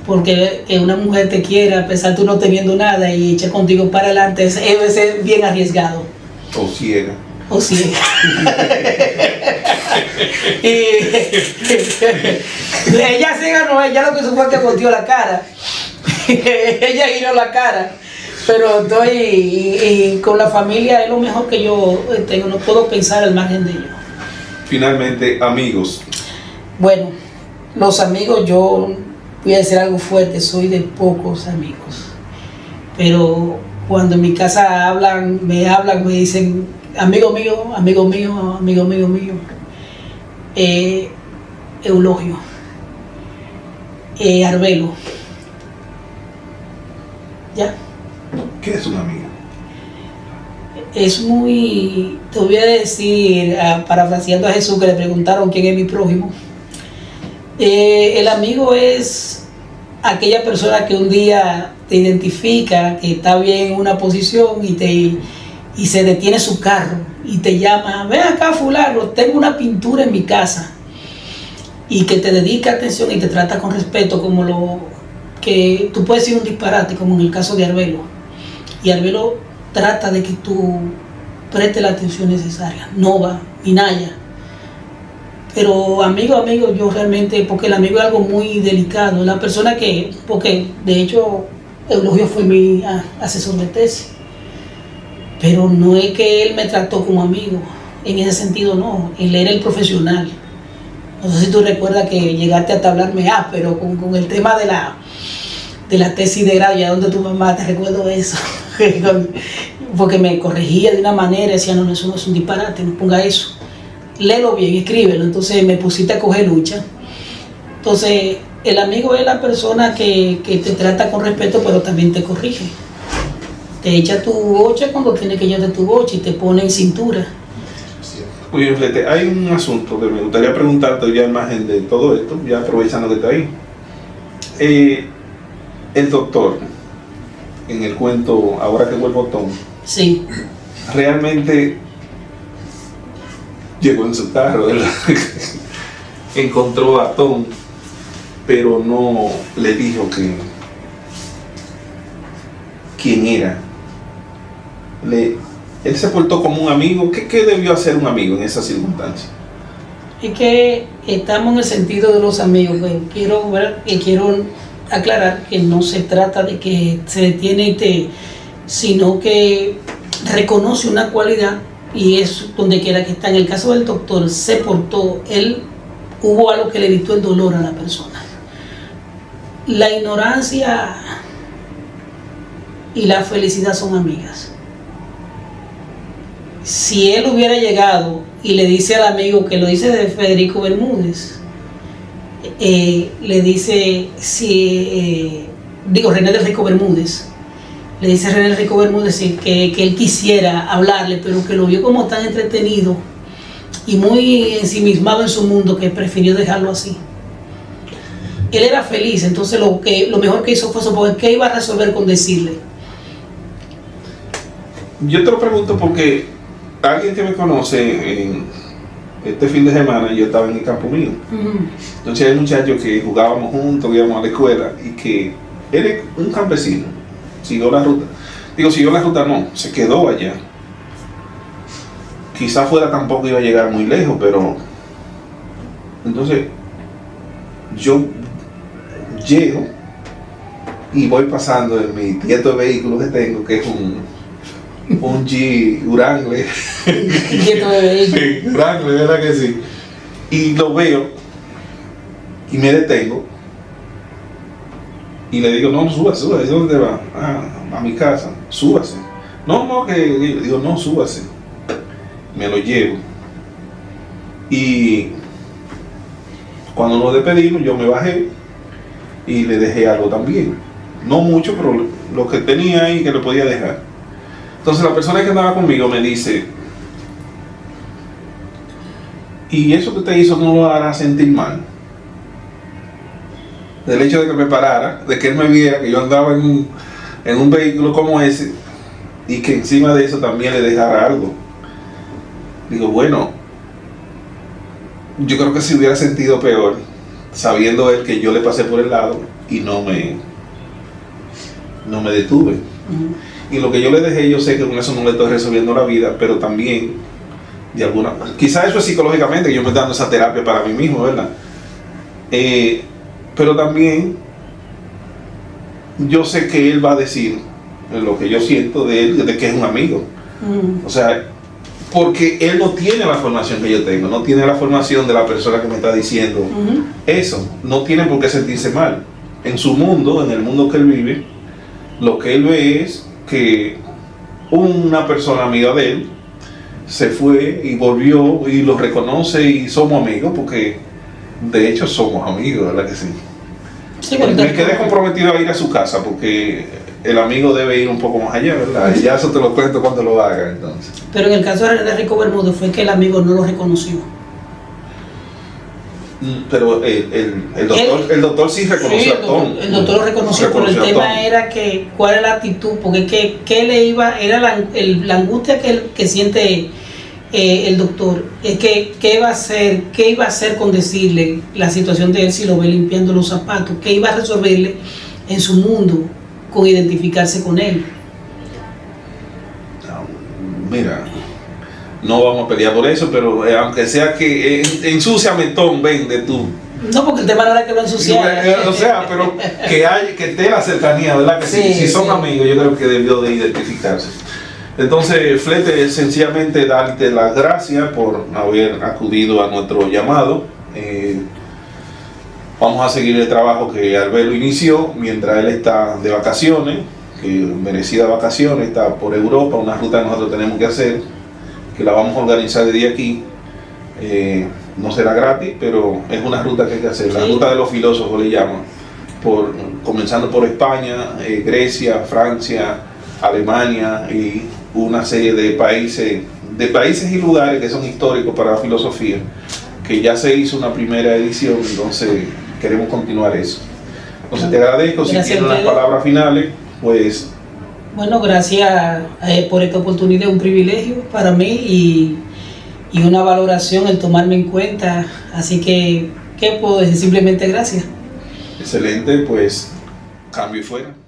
Porque que una mujer te quiera, a pesar de tú no teniendo nada, y eche contigo para adelante, es bien arriesgado. O ciega. O ciega. Ella ciega no, ella lo que hizo fue que volteó la cara. Ella giró la cara. Pero estoy con la familia, es lo mejor que yo tengo, no puedo pensar al margen de ello. Finalmente, amigos. Bueno, los amigos, yo voy a decir algo fuerte, soy de pocos amigos. Pero cuando en mi casa me dicen, amigo mío, amigo mío, amigo mío, mío. Eulogio, Arbelo. ¿Ya? ¿Qué es un amigo? Es muy, te voy a decir, parafraseando a Jesús, que le preguntaron quién es mi prójimo. El amigo es aquella persona que un día te identifica, que está bien en una posición y se detiene su carro y te llama, ven acá fulano, tengo una pintura en mi casa, y que te dedica atención y te trata con respeto, como lo que tú puedes decir un disparate, como en el caso de Arbelo, y Arbelo trata de que tú prestes la atención necesaria, no va, ni naya. Pero amigo, yo realmente, porque el amigo es algo muy delicado, la persona porque de hecho Eulogio fue mi asesor de tesis, pero no es que él me trató como amigo, en ese sentido no, él era el profesional. No sé si tú recuerdas que llegaste hasta hablarme pero con el tema de la tesis de grado, ya donde tu mamá, te recuerdo eso, porque me corregía de una manera, decía, no, eso no es un disparate, no ponga eso, léelo bien, escríbelo. Entonces me pusiste a coger lucha. Entonces el amigo es la persona que te trata con respeto, pero también te corrige. te echa tu bocha cuando tiene que echarte tu bocha y te pone en cintura. Muy bien, Flete, hay un asunto que me gustaría preguntarte ya al margen de todo esto, ya aprovechando que está ahí. El doctor, en el cuento Ahora que vuelvo Tom, Sí. realmente llegó en su carro, ¿verdad? Encontró a Tom, pero no le dijo quién era. Él se portó como un amigo. ¿Qué debió hacer un amigo en esas circunstancias? Es que estamos en el sentido de los amigos. Quiero aclarar que no se trata de que se detiene sino que reconoce una cualidad y es donde quiera que está. En el caso del doctor, se portó, hubo algo que le evitó el dolor a la persona. La ignorancia y la felicidad son amigas. Si él hubiera llegado y le dice al amigo, que lo dice de Federico Bermúdez, le dice, René del Rico Bermúdez, le dice a René del Rico Bermúdez que él quisiera hablarle, pero que lo vio como tan entretenido y muy ensimismado en su mundo que prefirió dejarlo así. Él era feliz, entonces lo mejor que hizo fue suponer qué iba a resolver con decirle. Yo te lo pregunto porque alguien que me conoce, este fin de semana yo estaba en el campo mío. Entonces hay muchachos que jugábamos juntos, íbamos a la escuela y que él, un campesino, siguió la ruta. Siguió la ruta no, se quedó allá. Quizás fuera tampoco iba a llegar muy lejos, pero entonces yo llego y voy pasando en mi tieto de vehículos que tengo, que es un Jeep Wrangler. Tieto de vehículos. Wrangler, ¿verdad que sí? Y lo veo y me detengo y le digo, no, súbase, ¿y dónde va? A mi casa, súbase. No, digo, no, súbase. Me lo llevo. Y cuando nos despedimos, yo me bajé y le dejé algo también. No mucho, pero lo que tenía ahí que le podía dejar. Entonces la persona que andaba conmigo me dice, ¿y eso que te hizo no lo hará sentir mal? Del hecho de que me parara, de que él me viera que yo andaba en un vehículo como ese y que encima de eso también le dejara algo. Digo, bueno, yo creo que se hubiera sentido peor sabiendo él que yo le pasé por el lado y no me detuve. Y lo que yo le dejé, yo sé que con eso no le estoy resolviendo la vida, pero también, quizás eso es psicológicamente, que yo me estoy dando esa terapia para mí mismo, ¿verdad? Pero también, yo sé que él va a decir lo que yo siento de él, de que es un amigo. O sea, porque él no tiene la formación que yo tengo, no tiene la formación de la persona que me está diciendo eso, no tiene por qué sentirse mal. En su mundo, en el mundo que él vive, lo que él ve es que una persona amiga de él se fue y volvió y lo reconoce y somos amigos, porque de hecho somos amigos, ¿verdad que sí? Sí, me quedé comprometido a ir a su casa porque el amigo debe ir un poco más allá, ¿verdad? Y ya eso te lo cuento cuando lo haga, entonces. Pero en el caso de Rico Bermúdez fue que el amigo no lo reconoció. Pero el doctor sí reconoció a Tom. El doctor lo reconoció, pero el tema era que cuál era la actitud, porque qué le iba, era la angustia que siente el doctor, es que qué iba a hacer con decirle la situación de él si lo ve limpiando los zapatos, qué iba a resolverle en su mundo con identificarse con él. Mira, no vamos a pelear por eso, pero aunque sea que ensúciame Tom, ven de tú. No, porque el tema no era que lo ensuciara. O sea, pero que esté la cercanía, ¿verdad? Que sí, si son amigos, yo creo que debió de identificarse. Entonces, Flete, sencillamente darte las gracias por haber acudido a nuestro llamado. Vamos a seguir el trabajo que Albelo inició mientras él está de vacaciones, que merecidas vacaciones, está por Europa, una ruta que nosotros tenemos que hacer, que la vamos a organizar desde aquí. No será gratis, pero es una ruta que hay que hacer, la ruta de los filósofos le llaman, comenzando por España, Grecia, Francia, Alemania y una serie de países y lugares que son históricos para la filosofía, que ya se hizo una primera edición, entonces queremos continuar eso. Entonces te agradezco, si tienes unas palabras finales, pues... Bueno, gracias por esta oportunidad, un privilegio para mí y una valoración, el tomarme en cuenta, así que, ¿qué puedo decir? Simplemente gracias. Excelente, pues cambio y fuera.